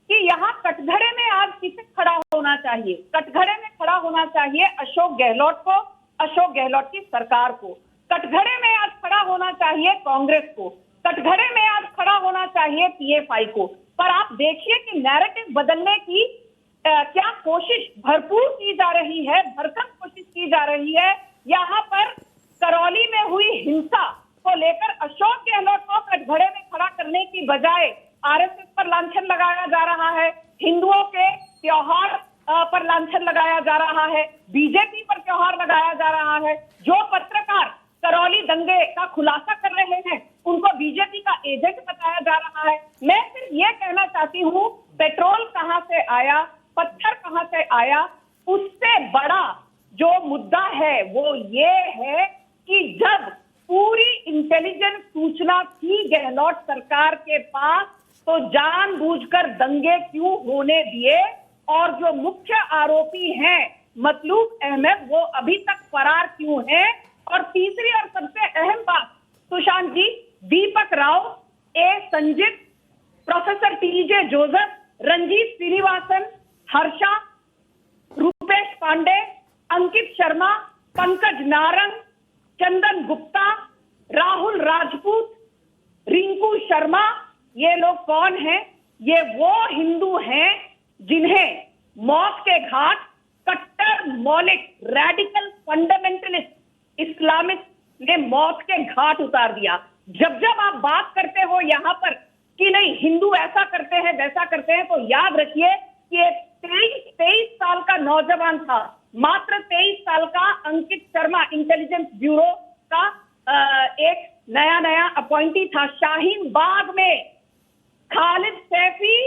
कि यहाँ कटघरे में आज किसे खड़ा होना चाहिए। कटघरे में खड़ा होना चाहिए अशोक गहलोत को, अशोक गहलोत की सरकार को। कटघरे में आज खड़ा होना चाहिए कांग्रेस को, कटघरे में आज खड़ा होना चाहिए पीएफआई को। पर आप देखिए कि नैरेटिव बदलने की क्या कोशिश भरपूर की जा रही है, भरसक कोशिश की जा रही है। यहाँ पर करौली में हुई हिंसा को लेकर अशोक गहलोत को कटघरे में खड़ा करने की बजाय आरएसएस पर लांछन लगाया जा रहा है, हिंदुओं के त्योहार पर लांछन लगाया जा रहा है, बीजेपी पर त्योहार लगाया जा रहा है। जो पत्रकार करौली दंगे का खुलासा कर रहे हैं उनको बीजेपी का एजेंट बताया जा रहा है। मैं सिर्फ ये कहना चाहती हूँ, पेट्रोल कहां से आया, पत्थर कहां से आया, उससे बड़ा जो मुद्दा है वो ये है कि जब पूरी इंटेलिजेंस सूचना थी गहलोत सरकार के पास तो जानबूझकर दंगे क्यों होने दिए? और जो मुख्य आरोपी हैं मतलूब अहमद, वो अभी तक फरार क्यों हैं? और तीसरी और सबसे अहम बात Sushant ji, Deepak Rao, A Sanjeet, professor TJ Joseph, Ranjit Srinivasan, Harsha, Rupesh Pandey, Ankit Sharma, Pankaj Narang, Chandan Gupta, Rahul Rajput, Rinku Sharma, ये लोग कौन हैं? ये वो हिंदू हैं जिन्हें मौत के घाट कट्टर मौलिक रेडिकल फंडामेंटलिस्ट इस्लामिस्ट ने मौत के घाट उतार दिया। जब जब आप बात करते हो यहाँ पर कि नहीं हिंदू ऐसा करते हैं वैसा करते हैं, तो याद रखिए कि एक 23 साल का नौजवान था, मात्र 23 साल का अंकित शर्मा, इंटेलिजेंस ब्यूरो का एक नया अपॉइंटी था। शाहीन बाग में खालिद सैफी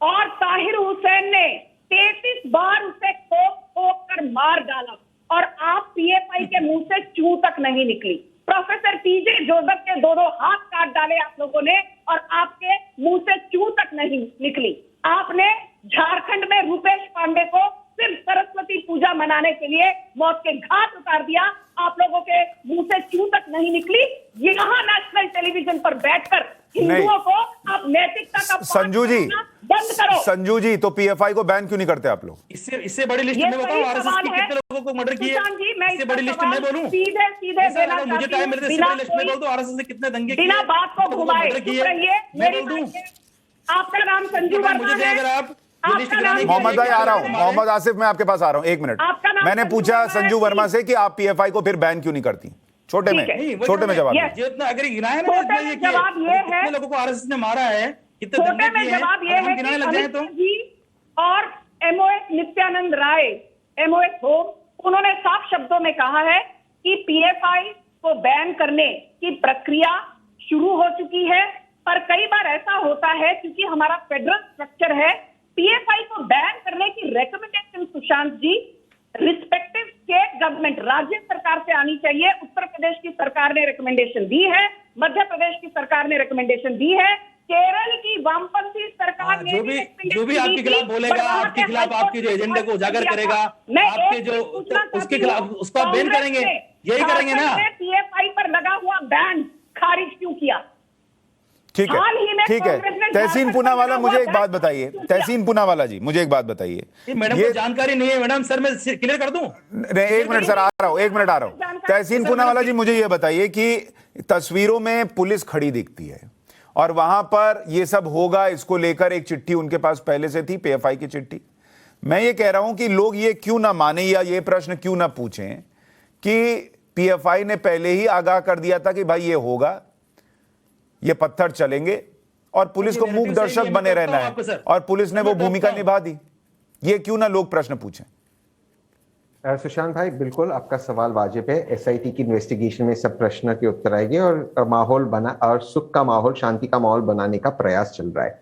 और ताहिर हुसैन ने 33 बार उसे ठोक कर मार डाला और आप पीएफआई के मुंह से चू तक नहीं निकली। प्रोफेसर टीजे जोसेफ के दो हाथ काट डाले आप लोगों ने और आपके मुंह से चू तक नहीं निकली। आपने झारखंड में रूपेश मनाने के लिए मौत के घाट उतार दिया। आप लोगों के मुंह से चू तक नहीं निकली। यहाँ नेशनल टेलीविजन पर बैठकर हिंदुओं को आप नैतिकता का संजू जी, बंद करो। संजू जी, तो पीएफआई को बैन क्यों नहीं करते आप लोग? इससे बड़ी लिस्ट ये में बताओ सही आरएसएस सवाल की है। कितने लोगों को मर्डर किए? सुशांत जी, मैं इससे इसका बड़ी लिस्ट सवाल मैं बोलूं? सीधे सीधे देना अगर मुझे चाहती टाइम हूँ, मिलते इससे बिना बड़ी लिस्ट में कोई- बोल दो आरएसएस ने कितने दंगे किए, बिना बात को कितने घुमाए मर्डर चुप किए, रहिए। मैं मेरी बोल दूं? बात है। आपका नाम संजू एक बार वर्मा मुझे दें है। अगर आप ये लिस्ट आपका गिराने नाम की- मोहम्मद भाई आ रहा हूं, हमारे- मोहम्मद आसिफ मैं आपके पास आ रहा हूं, एक मिनट। आपका नाम मैंने संजू पूछा वर्मा है, संजू वर्मा से कि आप पीएफआई को फिर बैन क्यों नहीं करती? छोटे में, ठीक है। नहीं, वो छोटे में जवाब ये- दीजिए। जितना अगर गिनाया छोटे मैंने में ये किए, जवाब ये कितने है- लोगों को आरएसएस ने मारा है, कितने छोटे दंगे में किए हैं, जवाब ये अगर हम है गिनाने कि लग जाए अमित तो शाह जी और MOS Nityanand Rai, MOS home, उन्होंने साफ शब्दों में कहा है कि पीएफआई को बैन करने की प्रक्रिया शुरू हो चुकी है। पर कई बार ऐसा होता है क्योंकि हमारा फेडरल स्ट्रक्चर है, पीएफआई को बैन करने की रेकमेंडेशन सुशांत जी रिस्पेक्टिव स्टेट गवर्नमेंट, राज्य सरकार से आनी चाहिए। उत्तर प्रदेश की सरकार ने रिकमेंडेशन दी है, मध्य प्रदेश की सरकार ने रिकमेंडेशन दी है, केरल की वामपंथी सरकार ने जो भी आपके खिलाफ बोलेगा, आपके खिलाफ आपके जो एजेंडे को उजागर करेगा, आपके जो उसके खिलाफ उसको आप बैन करेंगे, यही करेंगे ना? पीएफआई पर लगा हुआ बैन खारिज क्यों किया? ठीक हाल ही है, में ठीक कांग्रेस ने है। तहसीन झारखंड पूनावाला, में मुझे लगा एक हुआ बात बैन बताइए। क्यों किया? तहसीन पूनावाला जी, मुझे एक बात बताइए। मैडम को जानकारी नहीं है मैडम, सर मैं क्लियर कर दूं? नहीं, एक मिनट सर, आ रहा हूं, एक मिनट आ रहा हूं। तहसीन पूनावाला जी, मुझे ये बताइए कि तस्वीरों में पुलिस खड़ी दिखती है और वहां पर ये सब होगा, इसको लेकर एक चिट्ठी उनके पास पहले से थी, पीएफआई की चिट्ठी। मैं ये कह रहा हूं कि लोग ये क्यों ना माने या ये प्रश्न क्यों ना पूछें कि पीएफआई ने पहले ही आगाह कर दिया था कि भाई ये होगा, ये पत्थर चलेंगे और पुलिस को मूक दर्शक बने रहना है और पुलिस ने वो भूमिका निभा दी। ये क्यों ना लोग प्रश्न पूछें? सुशांत भाई, बिल्कुल आपका सवाल वाजिब है। एसआईटी की इन्वेस्टिगेशन में सब प्रश्न के उत्तर आएंगे और माहौल बना और सुख का माहौल, शांति का माहौल बनाने का प्रयास चल रहा है।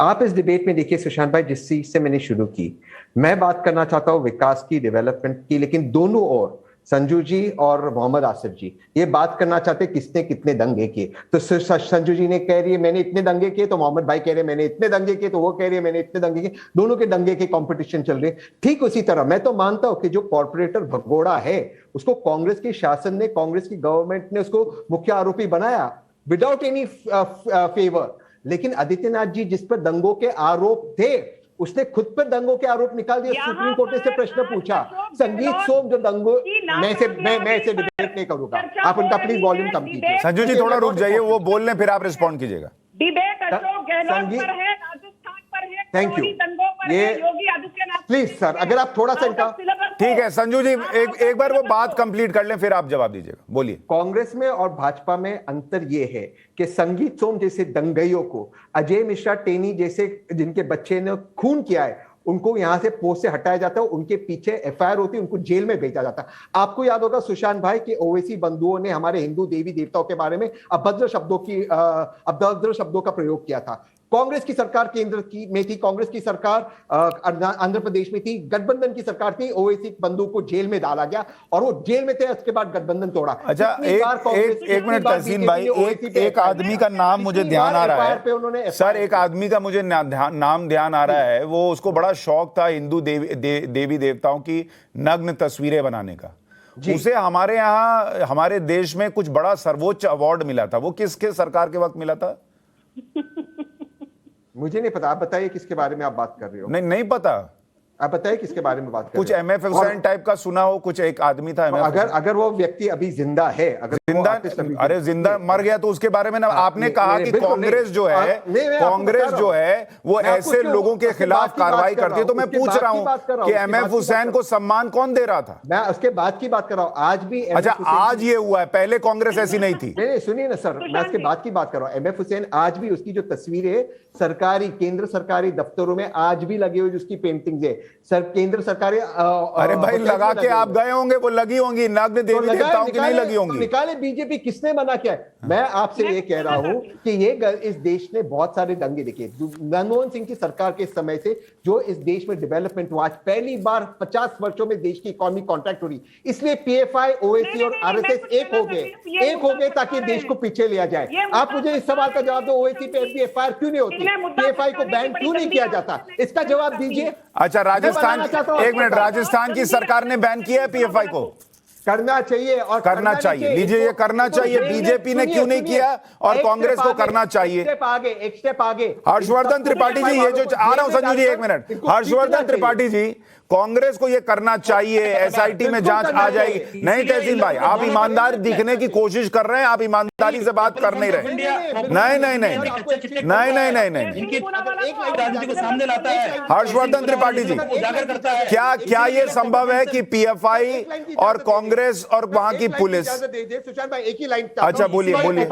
आप इस डिबेट में देखिए सुशांत भाई, जिस चीज से मैंने शुरू की, मैं बात करना चाहता हूं विकास की, डेवलपमेंट की, लेकिन दोनों ओर संजू जी और मोहम्मद आसिफ जी ये बात करना चाहते किसने कितने दंगे किए। तो संजू जी ने कह रही है मैंने इतने दंगे किए, तो मोहम्मद भाई कह रहे हैं मैंने इतने दंगे किए, तो वो कह रही है मैंने इतने दंगे किए। दोनों के दंगे के कंपटीशन चल रहे। ठीक उसी तरह मैं तो मानता हूं कि जो कॉर्पोरेटर भगोड़ा है उसको कांग्रेस की शासन ने, कांग्रेस की गवर्नमेंट ने उसको मुख्य आरोपी बनाया विदाउट एनी फेवर। लेकिन आदित्यनाथ जी जिस पर दंगों के आरोप थे उसने खुद पर दंगों के आरोप निकाल दिए। सुप्रीम कोर्ट ने से प्रश्न पूछा। संगीत सोम जो दंगों, मैं इसे डिबेट नहीं करूंगा, आप उनका प्लीज वॉल्यूम कम कीजिए। संजू जी थोड़ा रुक जाइए, वो बोल लें फिर आप रिस्पॉन्ड कीजिएगा। डिबेट अशोक गहलोत पर है, राजस्थान पर है, थैंक यू। दंगों पर ये है, योगी आदित्यनाथ प्लीज सर, अगर आप थोड़ा सा इनका ठीक है संजू जी, एक बार वो बात कंप्लीट कर लें फिर आप जवाब दीजिएगा, बोलिए। कांग्रेस में और भाजपा में अंतर यह है कि संगीत सोम जैसे दंगइयों को, अजय मिश्रा टेनी जैसे जिनके बच्चे ने खून किया है, उनको यहां से पोस्ट से हटाया जाता है, उनके पीछे एफआईआर होती है, उनको जेल में भेजा जाता है। आपको याद होगा सुशांत भाई कि ओवैसी बंधुओं ने हमारे हिंदू देवी देवताओं के बारे में अभद्र शब्दों का प्रयोग किया था। कांग्रेस की सरकार केंद्र में थी, कांग्रेस की सरकार आंध्र प्रदेश में थी, गठबंधन की सरकार थी, ओवैसी बंधु को जेल में डाला गया और वो जेल में थे, उसके बाद गठबंधन तोड़ा। अच्छा, एक मिनट तहसीन भाई, एक आदमी का नाम मुझे ध्यान आ रहा है सर, एक आदमी का मुझे नाम ध्यान आ रहा है, वो उसको बड़ा शौक था हिंदू देवी देवताओं की नग्न तस्वीरें बनाने का। उसे हमारे यहाँ, हमारे देश में कुछ बड़ा सर्वोच्च अवार्ड मिला था, वो किसके सरकार के वक्त मिला था? मुझे नहीं पता, आप बताइए किसके बारे में आप बात कर रहे हो। नहीं पता, आप बताइए किसके बारे में बात कर कुछ एमएफ हुसैन टाइप का सुना हो, कुछ एक आदमी था अगर वो व्यक्ति अभी जिंदा है, अगर जिंदा, अरे जिंदा मर गया तो उसके बारे में ना आपने कहा कि कांग्रेस जो है, कांग्रेस जो है वो ऐसे लोगों के खिलाफ कार्रवाई करती है, तो मैं पूछ रहा हूं कि एमएफ हुसैन को सम्मान कौन दे रहा था? मैं उसके बाद की बात कर रहा हूं। आज भी अच्छा, आज ये हुआ है, पहले कांग्रेस ऐसी नहीं थी। नहीं सुनिए ना सर, मैं उसके बाद की बात कर रहा हूं। एमएफ हुसैन आज भी, उसकी जो तस्वीरें सरकारी, केंद्र सरकारी दफ्तरों में आज भी लगी हुई, उसकी पेंटिंग्स है सर, केंद्र सरकारी। अरे भाई लगा के आप गए होंगे, वो लगी होंगी, नग्न देवी देवताओं की नहीं लगी होंगी। निकाले बीजेपी, किसने मना किया है? मैं आपसे ये कह रहा हूं कि ये इस देश ने बहुत सारे दंगे देखे। मनमोहन सिंह की सरकार के समय से जो इस देश में डेवलपमेंट हुआ, पहली बार 50 वर्षों में देश की इकोनॉमी कॉन्ट्रैक्ट हो रही, इसलिए पीएफआई, ओवैसी और आरएसएस एक हो गए ताकि देश को पीछे लिया जाए। आप मुझे इस सवाल का जवाब दो, ओवैसी पे एफआईआर क्यों नहीं होती, पीएफआई को बैन क्यों नहीं किया जाता, इसका जवाब दीजिए। अच्छा, राजस्थान, एक मिनट, राजस्थान की सरकार ने बैन किया है पीएफआई को? करना चाहिए और करना चाहिए, लीजिए, ये करना चाहिए। बीजेपी ने क्यों नहीं किया और कांग्रेस को करना चाहिए? एक स्टेप आगे। हर्षवर्धन त्रिपाठी जी, ये जो आ रहा हूं संजू जी, एक मिनट, हर्षवर्धन त्रिपाठी जी, कांग्रेस को ये करना चाहिए, एसआईटी में जांच आ जाएगी। नहीं तहसीन भाई, आप ईमानदार दिखने की कोशिश कर रहे हैं, आप ईमानदारी से बात कर नहीं रहे। नहीं नहीं नहीं नहीं नहीं नहीं नहीं, राजनीति को सामने लाता है। हर्षवर्धन त्रिपाठी जी, क्या ये संभव है कि पीएफआई और कांग्रेस और वहां की पुलिस? सुशांत भाई, एक ही लाइन, अच्छा, बोलिए बोलिए।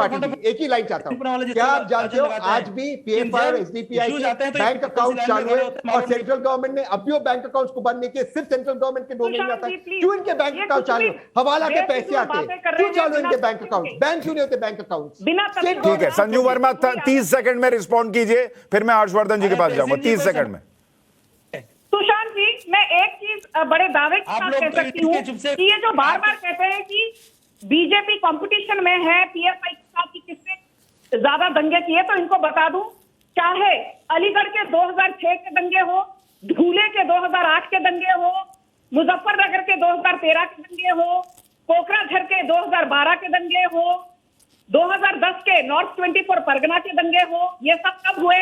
एक ही लाइन चाहता हूँ। क्या आप जानते हो आज भी पीएफआई और एसडीपीआई के बैंक अकाउंट चालू है और सेंट्रल गवर्नमेंट ने अब भी बैंक अकाउंट को बंद नहीं किया, सिर्फ सेंट्रल गवर्नमेंट के डोमेन में आता है। क्यों इनके बैंक अकाउंट चालू? हवाला के पैसे आते हैं, क्यों चालू इनके बैंक अकाउंट? बैंक क्यों नहीं होते बैंक अकाउंट? ठीक है संजू वर्मा, 30 सेकंड में रिस्पॉन्ड कीजिए, फिर मैं हर्षवर्धन जी के पास जाऊंगा। 30 सेकंड में। सुशांत जी, मैं एक चीज बड़े दावे के साथ कह सकती हूँ कि ये जो बार बार कहते हैं कि बीजेपी कंपटीशन में है पीएफआई के साथ कि किसने ज्यादा दंगे किए, तो इनको बता दूं, चाहे अलीगढ़ के 2006 के दंगे हो, धूले के 2008 के दंगे हो, मुजफ्फरनगर के 2013 के दंगे हो, कोकराझर के 2012 के दंगे हो, 2010 के नॉर्थ 24 परगना के दंगे हो, ये सब कब हुए?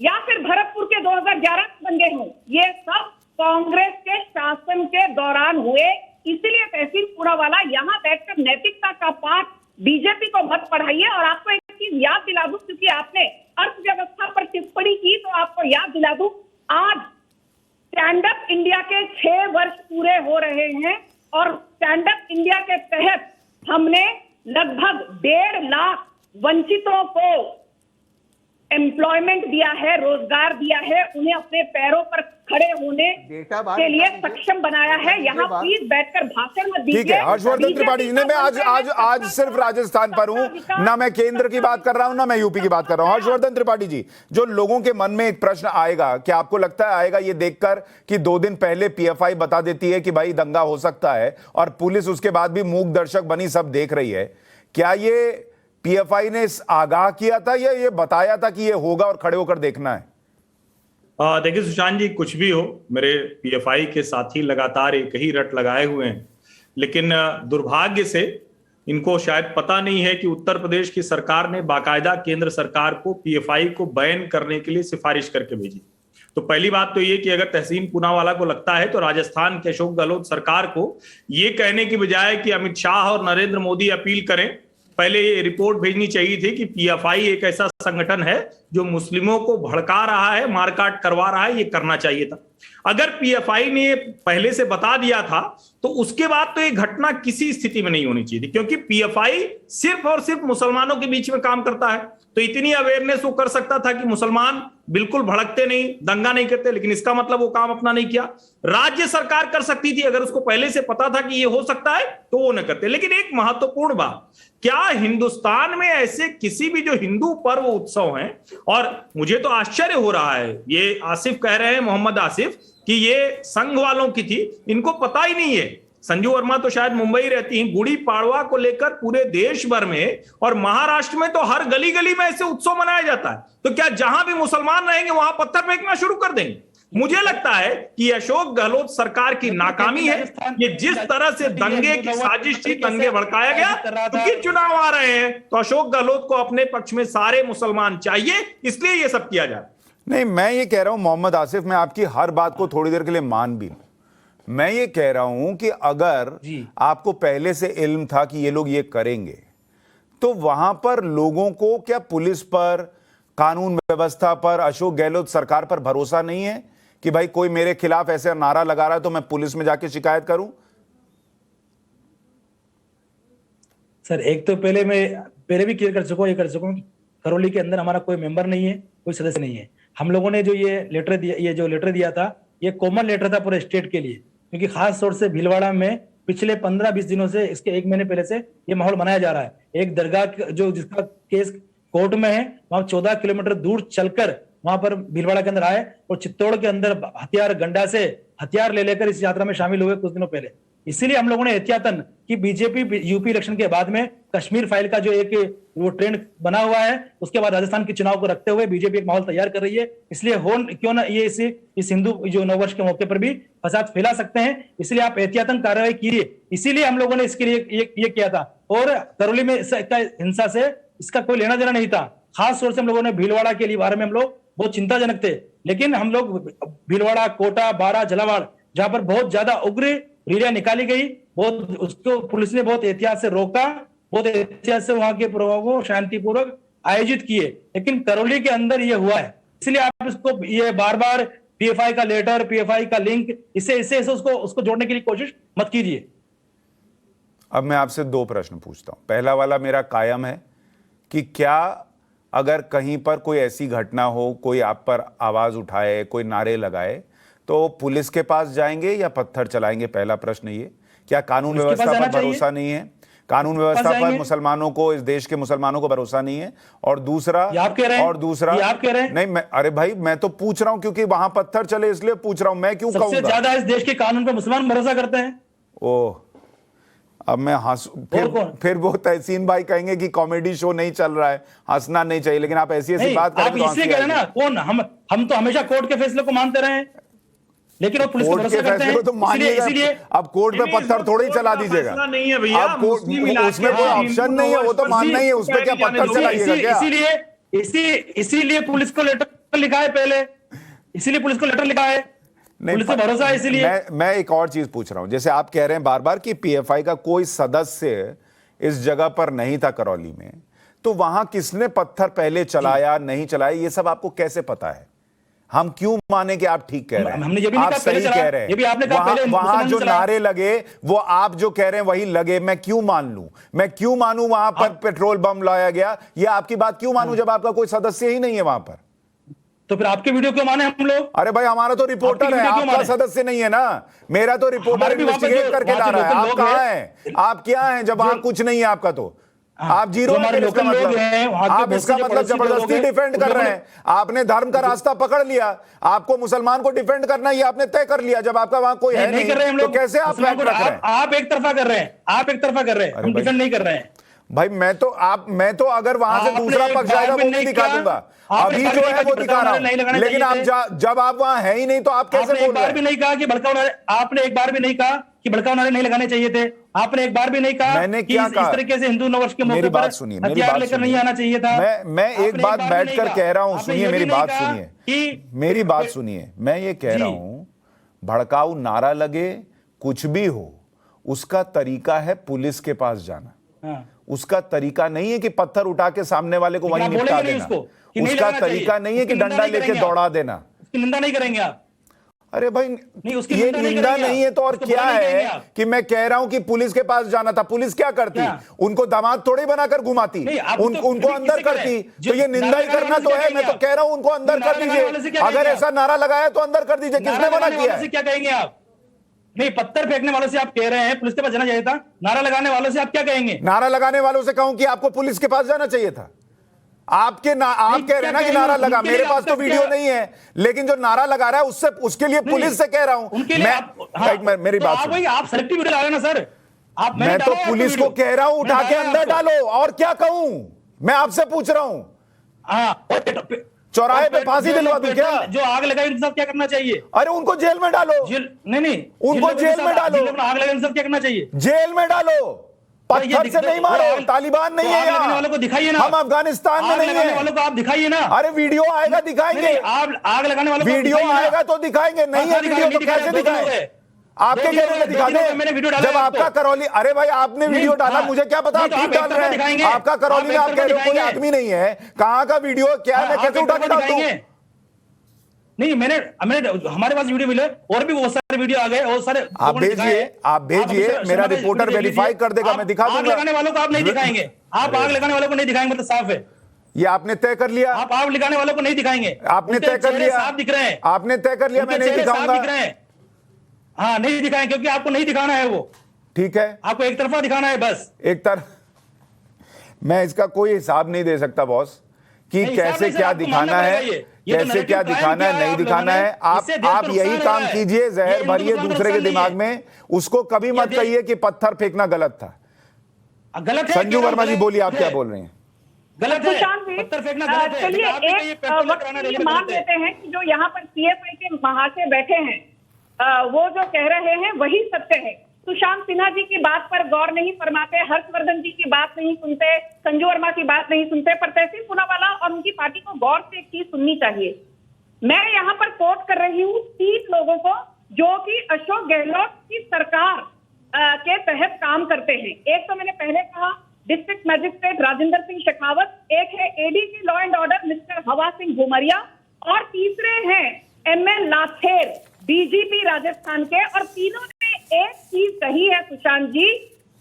या फिर भरतपुर के 2011 के दंगे हो, ये सब कांग्रेस के शासन के दौरान हुए। इसीलिए तहसील पूनावाला, यहाँ बैठकर नैतिकता का पाठ बीजेपी को मत पढ़ाइए। और आपको एक चीज याद दिला दूं, क्योंकि आपने अर्थव्यवस्था पर टिप्पणी की, तो आपको याद दिला दूं, आज स्टैंड अप इंडिया के 6 वर्ष पूरे हो रहे हैं और स्टैंड अप इंडिया के तहत हमने लगभग 1.5 लाख वंचितों को एम्प्लॉयमेंट दिया है, रोजगार दिया है, उन्हें अपने पैरों पर खड़े होने के लिए सक्षम बनाया है। यहाँ प्लीज बैठकर भाषण मत दीजिए। ठीक है हर्षवर्धन त्रिपाठी जी ने, मैं आज सिर्फ राजस्थान पर हूं, ना मैं केंद्र की बात कर रहा हूं, ना मैं यूपी की बात कर रहा हूं। हर्षवर्धन त्रिपाठी जी, जो लोगों के मन में एक प्रश्न आएगा, क्या आपको लगता है आएगा ये देखकर कि 2 दिन पहले पीएफआई बता देती है कि भाई दंगा हो सकता है और पुलिस उसके बाद भी मूक दर्शक बनी सब देख रही है, क्या ये पीएफआई ने आगाह किया था या ये बताया था कि ये होगा और खड़े होकर देखना है? देखिए सुशांत जी, कुछ भी हो, मेरे पीएफआई के साथी लगातार एक ही रट लगाए हुए हैं, लेकिन दुर्भाग्य से इनको शायद पता नहीं है कि उत्तर प्रदेश की सरकार ने बाकायदा केंद्र सरकार को पीएफआई को बैन करने के लिए सिफारिश करके भेजी। तो पहली बात तो ये कि अगर तहसीन पूनावाला को लगता है तो राजस्थान के अशोक गहलोत सरकार को ये कहने की बजाय कि अमित शाह और नरेंद्र मोदी अपील करें, पहले ये रिपोर्ट भेजनी चाहिए थी कि पीएफआई एक ऐसा संगठन है जो मुस्लिमों को भड़का रहा है, मारकाट करवा रहा है, ये करना चाहिए था। अगर पीएफआई ने पहले से बता दिया था तो उसके बाद तो ये घटना किसी स्थिति में नहीं होनी चाहिए थी, क्योंकि पीएफआई सिर्फ और सिर्फ मुसलमानों के बीच में काम करता है। तो इतनी अवेयरनेस वो कर सकता था कि मुसलमान बिल्कुल भड़कते नहीं, दंगा नहीं करते, लेकिन इसका मतलब वो काम अपना नहीं किया। राज्य सरकार कर सकती थी, अगर उसको पहले से पता था कि ये हो सकता है तो वो न करते। लेकिन एक महत्वपूर्ण बात, क्या हिंदुस्तान में ऐसे किसी भी जो हिंदू पर्व उत्सव हैं, और मुझे तो आश्चर्य हो रहा है, ये आसिफ कह रहे हैं, मोहम्मद आसिफ, कि ये संघ वालों की थी, इनको पता ही नहीं है। संजू वर्मा तो शायद मुंबई रहती हैं, गुड़ी पाड़वा को लेकर पूरे देश भर में और महाराष्ट्र में तो हर गली गली में ऐसे उत्सव मनाया जाता है। तो क्या जहां भी मुसलमान रहेंगे वहां पत्थर फेंकना शुरू कर देंगे? मुझे लगता है कि अशोक गहलोत सरकार की नाकामी है। ये जिस तरह से दंगे की साजिश थी, दंगे भड़काया गया, क्योंकि चुनाव आ रहे हैं तो अशोक गहलोत को अपने पक्ष में सारे मुसलमान चाहिए, इसलिए ये सब किया जा रहा है। नहीं, मैं ये कह रहा हूं मोहम्मद आसिफ, मैं आपकी हर बात को थोड़ी देर के लिए मान भी, मैं ये कह रहा हूं कि अगर आपको पहले से इल्म था कि ये लोग ये करेंगे, तो वहां पर लोगों को क्या पुलिस पर, कानून व्यवस्था पर, अशोक गहलोत सरकार पर भरोसा नहीं है कि भाई कोई मेरे खिलाफ ऐसे नारा लगा रहा है तो मैं पुलिस में जाके शिकायत करूं? सर, एक तो पहले भी क्लियर कर चुका हूं, करौली के अंदर हमारा कोई मेंबर नहीं है, कोई सदस्य नहीं है। हम लोगों ने जो लेटर दिया था, ये कॉमन लेटर था पूरे स्टेट के लिए, क्योंकि खास तौर से भीलवाड़ा में पिछले 15-20 दिनों से, इसके 1 महीने पहले से ये माहौल बनाया जा रहा है। एक दरगाह जो जिसका केस कोर्ट में है, वहां 14 किलोमीटर दूर चलकर वहां पर भीलवाड़ा के अंदर आए और चित्तौड़ के अंदर गंडा से हथियार ले लेकर इस यात्रा में शामिल हुए कुछ दिनों पहले। इसीलिए हम लोगों ने एहतियातन कि बीजेपी यूपी इलेक्शन के बाद में कश्मीर फाइल का जो एक वो ट्रेंड बना हुआ है, उसके बाद राजस्थान के चुनाव को रखते हुए बीजेपी एक माहौल तैयार कर रही है। इसलिए हो क्यों ना ये इस हिंदू जो नववर्ष के मौके पर भी फसाद फैला सकते हैं, इसलिए आप एहतियातन कार्रवाई कीजिए। इसीलिए हम लोगों ने इसके लिए ये किया था। और करौली में हिंसा से इसका कोई लेना देना नहीं था। खास तौर से हम लोगों ने भीलवाड़ा के लिए बारे में हम लोग बहुत चिंताजनक थे, लेकिन हम लोग भीलवाड़ा, कोटा, बारा, झालावाड़ जहां पर बहुत ज्यादा उग्र रैलियां निकाली गई, बहुत उसको पुलिस ने बहुत एहतियात से रोका, बहुत एहतियात से वहां के प्रोग्राम को शांतिपूर्वक आयोजित किए। लेकिन करौली के अंदर ये हुआ है, इसलिए आप इसको ये बार बार पीएफआई का लेटर, पीएफआई का लिंक, इससे उसको जोड़ने के लिए कोशिश मत कीजिए। अब मैं आपसे दो प्रश्न पूछता हूं। पहला वाला मेरा कायम है कि क्या अगर कहीं पर कोई ऐसी घटना हो, कोई आप पर आवाज उठाए, कोई नारे लगाए, तो पुलिस के पास जाएंगे या पत्थर चलाएंगे? पहला प्रश्न ये। क्या कानून व्यवस्था पर भरोसा नहीं है? कानून व्यवस्था पर मुसलमानों को, इस देश के मुसलमानों को भरोसा नहीं है? और दूसरा आप कह रहे हैं नहीं, मैं अरे भाई मैं तो पूछ रहा हूं क्योंकि वहां पत्थर चले इसलिए पूछ रहा हूं। मैं क्यों कहूंगा? सबसे ज्यादा इस देश के कानून पर मुसलमान भरोसा करते हैं। ओह, अब मैं फिर वो तहसीन भाई कहेंगे कि कॉमेडी शो नहीं चल रहा है, हंसना नहीं चाहिए, लेकिन आप ऐसी बात करेंगे तो इसलिए कह रहे हैं ना, कौन हम तो हमेशा कोर्ट के फैसले को मानते रहे, लेकिन वो पुलिस को भरोसा करते हैं, तो इसीलिए अब कोर्ट पे पत्थर थोड़ी ही चला दीजिएगा। नहीं है भैया, उसमें कोई ऑप्शन नहीं है, वो तो मानना ही है। उसमें क्या पत्थर चलाइएगा क्या? इसीलिए पुलिस को लेटर लिखा है पहले, इसीलिए पुलिस को लेटर लिखा है, पुलिस को भरोसा है। इसीलिए मैं एक और चीज पूछ रहा हूं। जैसे आप कह रहे हैं बार बार कि पीएफआई का कोई सदस्य इस जगह पर नहीं था करौली में, तो वहां किसने पत्थर पहले चलाया, नहीं चलाया, ये सब आपको कैसे पता है? हम क्यों माने कि आप ठीक कह रहे हैं? हमने ये भी नहीं आप कहा सही कह रहे हैं। वहां जो नारे लगे वो आप जो कह रहे हैं वही लगे। मैं क्यों मान लूं? मैं क्यों मानूं वहां पर पेट्रोल बम लाया गया? ये आपकी बात क्यों मानूं जब आपका कोई सदस्य ही नहीं है वहां पर? तो फिर आपके वीडियो क्यों माने हम लोग? अरे भाई हमारा तो रिपोर्टर है, आपका सदस्य नहीं है ना। मेरा तो रिपोर्टर इन्वेस्टिगेट करके ला रहा है। आप कहां हैं? आप क्या हैं जब वहां कुछ नहीं है आपका? तो आप जीरो हैं। इसका मतलब आप इसका मतलब जबरदस्ती डिफेंड कर रहे हैं। आपने धर्म का रास्ता पकड़ लिया, आपको मुसलमान को डिफेंड करना ये आपने तय कर लिया। जब आपका वहां कोई है नहीं, तो कैसे आप फैक्ट रख रहे हैं? आप एक तरफा कर रहे हैं, आप एक तरफा कर रहे हैं, हम डिफेंड नहीं कर रहे हैं भाई। मैं तो अगर वहां से दूसरा पक्ष आएगा वो भी दिखा दूंगा। अभी जो है वो दिखा रहा हूं, लेकिन आप जब आप वहां है ही नहीं तो आप कैसे बोल रहे हैं? एक बार भी नहीं कहा कि भड़काऊ नारे, आपने एक बार भी नहीं कहा कि भड़काऊ नारे नहीं लगाने चाहिए थे। आपने एक बार भी नहीं कहा मैंने कि इस तरीके से हिंदू नववर्ष के मौके पर हथियार लेकर नहीं आना चाहिए था। मैं एक बात बैठकर कह रहा हूं, सुनिए मेरी बात, सुनिए मेरी बात सुनिए। मैं ये कह रहा हूं, भड़काऊ नारा लगे, कुछ भी हो, उसका तरीका है पुलिस के पास जाना। उसका तरीका नहीं है कि पत्थर उठा के सामने वाले को वहीं निपटा देना। उसका तरीका नहीं है कि डंडा लेके दौड़ा देना। उसकी निंदा नहीं करेंगे आप? अरे भाई ये निंदा नहीं है तो और क्या है कि मैं कह रहा हूं कि पुलिस के पास जाना था। पुलिस क्या करती? उनको दामाद थोड़ी बनाकर घुमाती, उनको अंदर करती। तो ये निंदा ही करना तो है। मैं तो कह रहा हूं उनको अंदर कर दीजिए। अगर ऐसा नारा लगाया तो अंदर कर दीजिए। किसने मना किया? क्या कहेंगे आप? नहीं, पत्थर फेंकने वालों से आप कह रहे हैं पुलिस के पास जाना चाहिए था। नारा लगाने वालों से आप क्या कहेंगे? नारा लगाने वालों से कहूं कि आपको पुलिस के पास जाना चाहिए था। आप कह रहे हैं ना कि नारा लगा। मेरे पास तो वीडियो नहीं है, लेकिन जो नारा लगा रहा है उससे, उसके लिए पुलिस से कह रहा हूं मैं। मेरी बात सुनिए। आप सेलेक्टिव वीडियो डाले ना सर। मैं तो पुलिस को कह रहा हूं उठा के अंदर डालो, और क्या कहूं? मैं आपसे पूछ रहा हूं। चौराहे पे फांसी दिलवा दूं क्या? जो आग लगाई उनके साथ क्या करना चाहिए? अरे उनको जेल में डालो। नहीं, उनको जेल में डालो। आग लगाई उनके साथ क्या करना चाहिए? जेल में डालो। पत्थर से नहीं मारो, तालिबान नहीं है यहाँ। वालों को दिखाइए ना। हम अफगानिस्तान में नहीं है। वालों को आप दिखाइए ना। अरे वीडियो आएगा दिखाएंगे। आप आग लगाने वालों को वीडियो आएगा तो दिखाएंगे। नहीं है वीडियो तो कैसे दिखाएं? आपके कहने में दिखा दे। जब आपका करौली, अरे भाई आपने वीडियो डाला, मुझे क्या पता आप ठीक डाल रहे हैं। आपका करौली में आप कह रहे हो कोई आदमी नहीं है। कहाँ का वीडियो क्या है? मैं कैसे उठा के डाल दूं? नहीं, मैंने हमारे पास वीडियो मिले और भी बहुत सारे वीडियो आ गए और सारे। आप भेजिए, मेरा रिपोर्टर वेरीफाई कर देगा, मैं दिखा दूंगा। आग लगाने वालों को आप नहीं दिखाएंगे। आप आग लगाने वालों को नहीं दिखाएंगे, मतलब साफ है। ये आपने तय कर लिया। आप आग लगाने वालों को नहीं दिखाएंगे। आपने तय कर लिया। साफ दिख रहे हैं। आपने तय कर लिया, मैं नहीं दिखाऊंगा। दिख रहे हैं। हाँ, नहीं दिखाएंगे क्योंकि आपको नहीं दिखाना है वो। ठीक है, आपको एक तरफा दिखाना है बस। एक तरफ। मैं इसका कोई हिसाब नहीं दे सकता बॉस कि नहीं, कैसे साहब, क्या आपको दिखाना मानना है, पड़ेगा ये तो कैसे narrative क्या कायम दिखाना है, किया नहीं आप दिखाना लोगों है। ने, इससे देश आप पर यही नुकसान काम हो रहा है। कीजिए, ये जहर हिंदुत्व भरिए का दूसरे के नुकसान नहीं दिमाग है। में, उसको कभी मत ये कहिए कि पत्थर फेंकना गलत था। गलत है, संजू वर्मा जी बोलिए, आप क्या है। बोल रहे हैं? गलत है, सुशांत जी, पत्थर फेंकना गलत है। चलिए लेकिन आप भी कहिए एक पेट्रोल वक्त कराना के लिए रेलवे मान गलत है। लेते हैं कि जो यहाँ पर सीएसआई के महाशय बैठे हैं, वो जो कह रहे हैं वही सत्य है। सुशांत सिन्हा जी की बात पर गौर नहीं फरमाते, हर्षवर्धन जी की बात नहीं सुनते, संजू वर्मा की बात नहीं सुनते, पर तहसीन पूनावाला और उनकी पार्टी को गौर से एक चीज सुननी चाहिए। मैं यहाँ पर कोट कर रही हूँ 30 लोगों को जो कि अशोक गहलोत की सरकार के तहत काम करते हैं। एक तो मैंने पहले कहा डिस्ट्रिक्ट मजिस्ट्रेट राजेंद्र सिंह शेखावत, एक है ADG law and order mister हवा सिंह घुमरिया, और तीसरे हैं एमएन लाथेर डीजीपी राजस्थान के। और तीनों ने एक चीज कही है सुशांत जी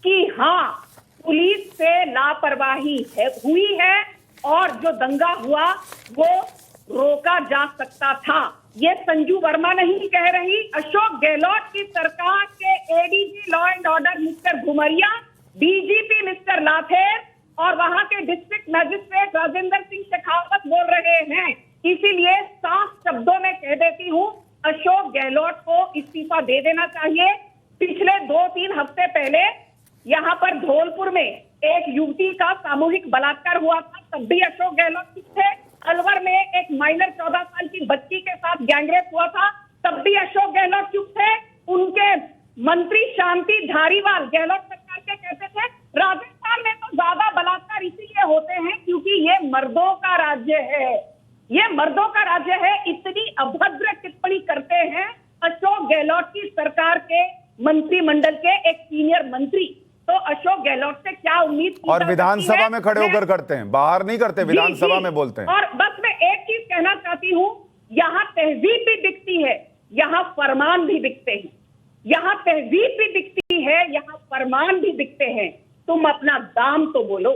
कि हाँ, पुलिस से लापरवाही हुई है और जो दंगा हुआ वो रोका जा सकता था। ये संजू वर्मा नहीं कह रही, अशोक गहलोत की सरकार के ADG law and order mister Ghumaria, DGP mister Lather और वहां के डिस्ट्रिक्ट मजिस्ट्रेट राजेंद्र सिंह शेखावत बोल रहे हैं। इसीलिए साफ शब्दों में कह देती हूँ, अशोक गहलोत को इस्तीफा दे देना चाहिए। पिछले 2-3 हफ्ते पहले यहाँ पर धौलपुर में एक युवती का सामूहिक बलात्कार हुआ था, तब भी अशोक गहलोत चुप थे। अलवर में एक माइनर 14 साल की बच्ची के साथ गैंगरेप हुआ था, तब भी अशोक गहलोत चुप थे। उनके मंत्री शांति धारीवाल गहलोत सरकार के कहते थे राजस्थान में तो ज्यादा बलात्कार इसीलिए होते हैं क्योंकि ये मर्दों का राज्य है, ये मर्दों का राज्य है। इतनी अभद्र टिप्पणी करते हैं अशोक गहलोत की सरकार के मंत्रिमंडल के एक सीनियर मंत्री। तो अशोक गहलोत से क्या उम्मीद की और जा सकती विधानसभा है? में खड़े होकर करते हैं, बाहर नहीं करते, विधानसभा में बोलते हैं। और बस मैं एक चीज कहना चाहती हूँ, यहाँ तहजीब भी दिखती है, यहाँ फरमान भी दिखते हैं। यहाँ तहजीब भी दिखती है, यहाँ फरमान भी दिखते हैं। तुम अपना दाम तो बोलो,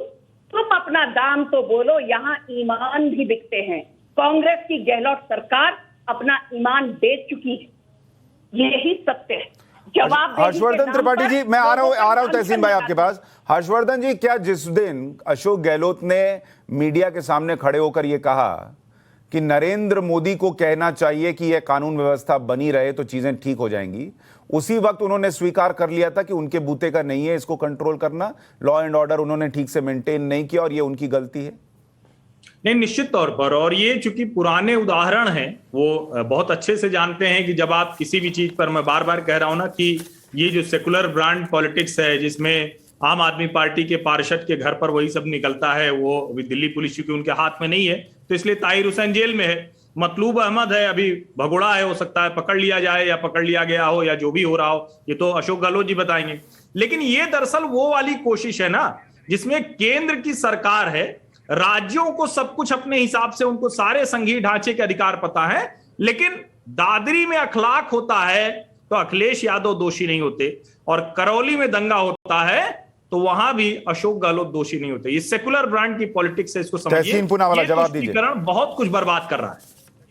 तुम अपना दाम तो बोलो, यहाँ ईमान भी दिखते हैं। कांग्रेस की गहलोत सरकार अपना ईमान बेच चुकी है, यही सत्य है। जवाब हर्षवर्धन त्रिपाठी जी, मैं आ रहा हूं तहसीन भाई आपके पास। हर्षवर्धन जी, क्या जिस दिन अशोक गहलोत ने मीडिया के सामने खड़े होकर यह कहा कि नरेंद्र मोदी को कहना चाहिए कि यह कानून व्यवस्था बनी रहे तो चीजें ठीक हो जाएंगी, उसी वक्त उन्होंने स्वीकार कर लिया था कि उनके बूते का नहीं है इसको कंट्रोल करना, लॉ एंड ऑर्डर उन्होंने ठीक से मेंटेन नहीं किया और ये उनकी गलती है? नहीं, निश्चित तौर पर। और ये चूंकि पुराने उदाहरण हैं, वो बहुत अच्छे से जानते हैं कि जब आप किसी भी चीज पर, मैं बार बार कह रहा हूं ना कि ये जो सेकुलर ब्रांड पॉलिटिक्स है जिसमें आम आदमी पार्टी के पार्षद के घर पर वही सब निकलता है, वो दिल्ली पुलिस चूंकि उनके हाथ में नहीं है तो इसलिए ताहिर हुसैन जेल में है, मतलूब अहमद है अभी भगोड़ा है, हो सकता है पकड़ लिया जाए या पकड़ लिया गया हो या जो भी हो रहा हो, ये तो अशोक गहलोत जी बताएंगे। लेकिन ये दरअसल वो वाली कोशिश है ना जिसमें केंद्र की सरकार है, राज्यों को सब कुछ अपने हिसाब से, उनको सारे संघीय ढांचे के अधिकार पता है, लेकिन दादरी में अखलाक होता है तो अखिलेश यादव दोषी नहीं होते, और करौली में दंगा होता है तो वहां भी अशोक गहलोत दोषी नहीं होते। ये सेकुलर ब्रांड की पॉलिटिक्स है, इसको समझिए। तहसीन पूनावाला, जवाब दीजिए। बहुत कुछ बर्बाद कर रहा है।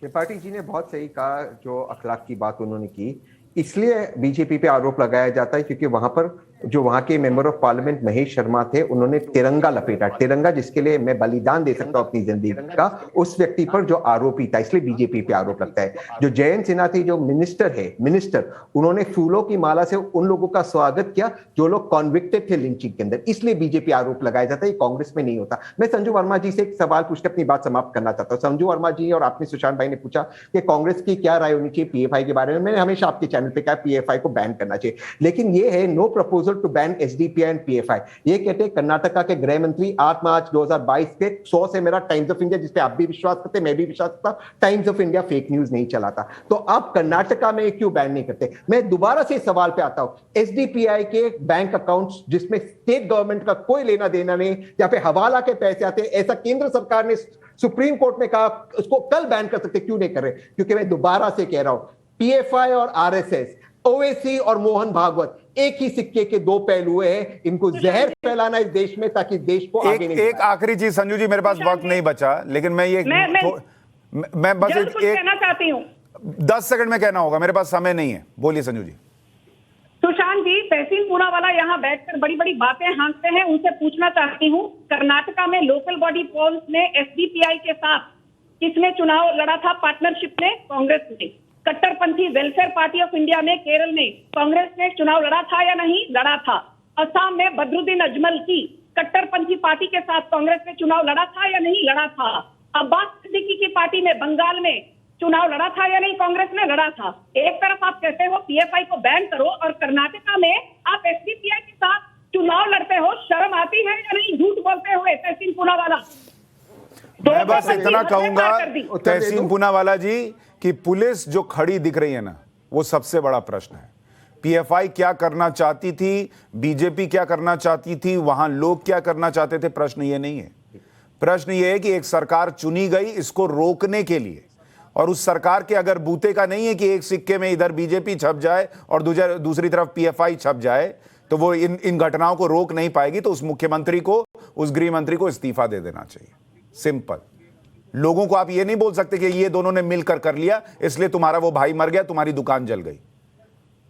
त्रिपाठी जी ने बहुत सही कहा, जो अखलाक की बात उन्होंने की, इसलिए बीजेपी पे आरोप लगाया जाता है क्योंकि वहां पर जो वहां के member of parliament Mahesh Sharma थे, उन्होंने तिरंगा लपेटा, तिरंगा जिसके लिए मैं बलिदान दे सकता हूं अपनी जिंदगी का, उस व्यक्ति पर जो आरोपी था, इसलिए बीजेपी पे आरोप लगता है। जो जयंत सिन्हा थी, जो मिनिस्टर, उन्होंने फूलों की माला से उन लोगों का स्वागत किया जो लोग कॉन्विक्टेड थे लिंचिंग के अंदर, इसलिए बीजेपी आरोप लगाया जाता है। कांग्रेस में नहीं होता। मैं संजू वर्मा जी से एक सवाल पूछ के अपनी बात समाप्त करना चाहता हूं। संजू वर्मा जी और आपने, सुशांत भाई ने पूछा कि कांग्रेस की क्या राय होनी चाहिए पीएफआई के बारे में। मैंने हमेशा आपके चैनल पे कहा पीएफआई को बैन करना चाहिए, लेकिन ये है no proposal to ban SDPI and PFI. ये कहते हैं कर्नाटका के गृह मंत्री 8 मार्च 2022 के 100 से मेरा टाइम्स ऑफ इंडिया, जिसपे आप भी विश्वास करते, मैं भी विश्वास करता, times of India fake news नहीं चलाता, तो आप कर्नाटका में क्यों बैन नहीं करते? मैं दोबारा से सवाल पे आता हूं, एसडीपीआई के बैंक अकाउंट्स जिसमें स्टेट गवर्नमेंट का कोई लेना देना नहीं, या फिर हवाला के पैसे आते, ऐसा केंद्र सरकार ने सुप्रीम कोर्ट में कहा, उसको कल बैन कर सकते, क्यों नहीं कर रहे? क्योंकि मैं दोबारा से कह रहा हूं, पीएफआई और आरएसएस, ओवैसी और मोहन भागवत एक ही सिक्के के दो पहलू हैं। इनको जहर फैलाना इस देश में ताकि देश को आगे नहीं। एक आखिरी चीज संजू जी, मेरे पास वक्त नहीं बचा, लेकिन मैं ये मैं बस एक कहना चाहती हूँ। 10 सेकंड में कहना होगा, मेरे पास समय नहीं है। बोलिए संजू जी। सुशांत सुशांत जी, तहसील पूनावाला यहाँ बैठकर बड़ी बड़ी बातें हाँकते हैं, उनसे पूछना चाहती हूँ, कर्नाटका में लोकल बॉडी पोल्स में एसडीपीआई के साथ किसने चुनाव लड़ा था पार्टनरशिप में? कांग्रेस ने। कट्टरपंथी वेलफेयर पार्टी ऑफ इंडिया में केरल में कांग्रेस ने चुनाव लड़ा था या नहीं? लड़ा था। असम में बदरुद्दीन अजमल की कट्टरपंथी पार्टी के साथ कांग्रेस ने चुनाव लड़ा था या नहीं? लड़ा था। अब्बास सिद्दीकी की पार्टी में बंगाल में चुनाव लड़ा था या नहीं? कांग्रेस ने लड़ा था। एक तरफ आप कहते हो पीएफआई को बैन करो और कर्नाटका में आप एसडीपीआई के साथ चुनाव लड़ते हो, शर्म आती है या नहीं? झूठ बोलते हुए तहसीन पूनावाला। मैं बस इतना कहूंगा तहसीन पूनावाला जी कि पुलिस जो खड़ी दिख रही है ना, वो सबसे बड़ा प्रश्न है। पीएफआई क्या करना चाहती थी, बीजेपी क्या करना चाहती थी, वहां लोग क्या करना चाहते थे, प्रश्न ये नहीं है। प्रश्न ये है कि एक सरकार चुनी गई इसको रोकने के लिए, और उस सरकार के अगर बूते का नहीं है कि एक सिक्के में इधर बीजेपी छप जाए और दूसरी तरफ पीएफआई छप जाए, तो वो इन घटनाओं को रोक नहीं पाएगी। तो उस मुख्यमंत्री को, उस गृह मंत्री को इस्तीफा दे देना चाहिए। सिंपल। लोगों को आप ये नहीं बोल सकते कि ये दोनों ने मिलकर कर लिया इसलिए तुम्हारा वो भाई मर गया, तुम्हारी दुकान जल गई।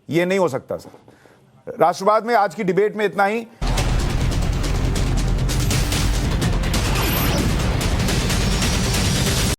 ये नहीं हो सकता सर। राष्ट्रवाद में आज की डिबेट में इतना ही।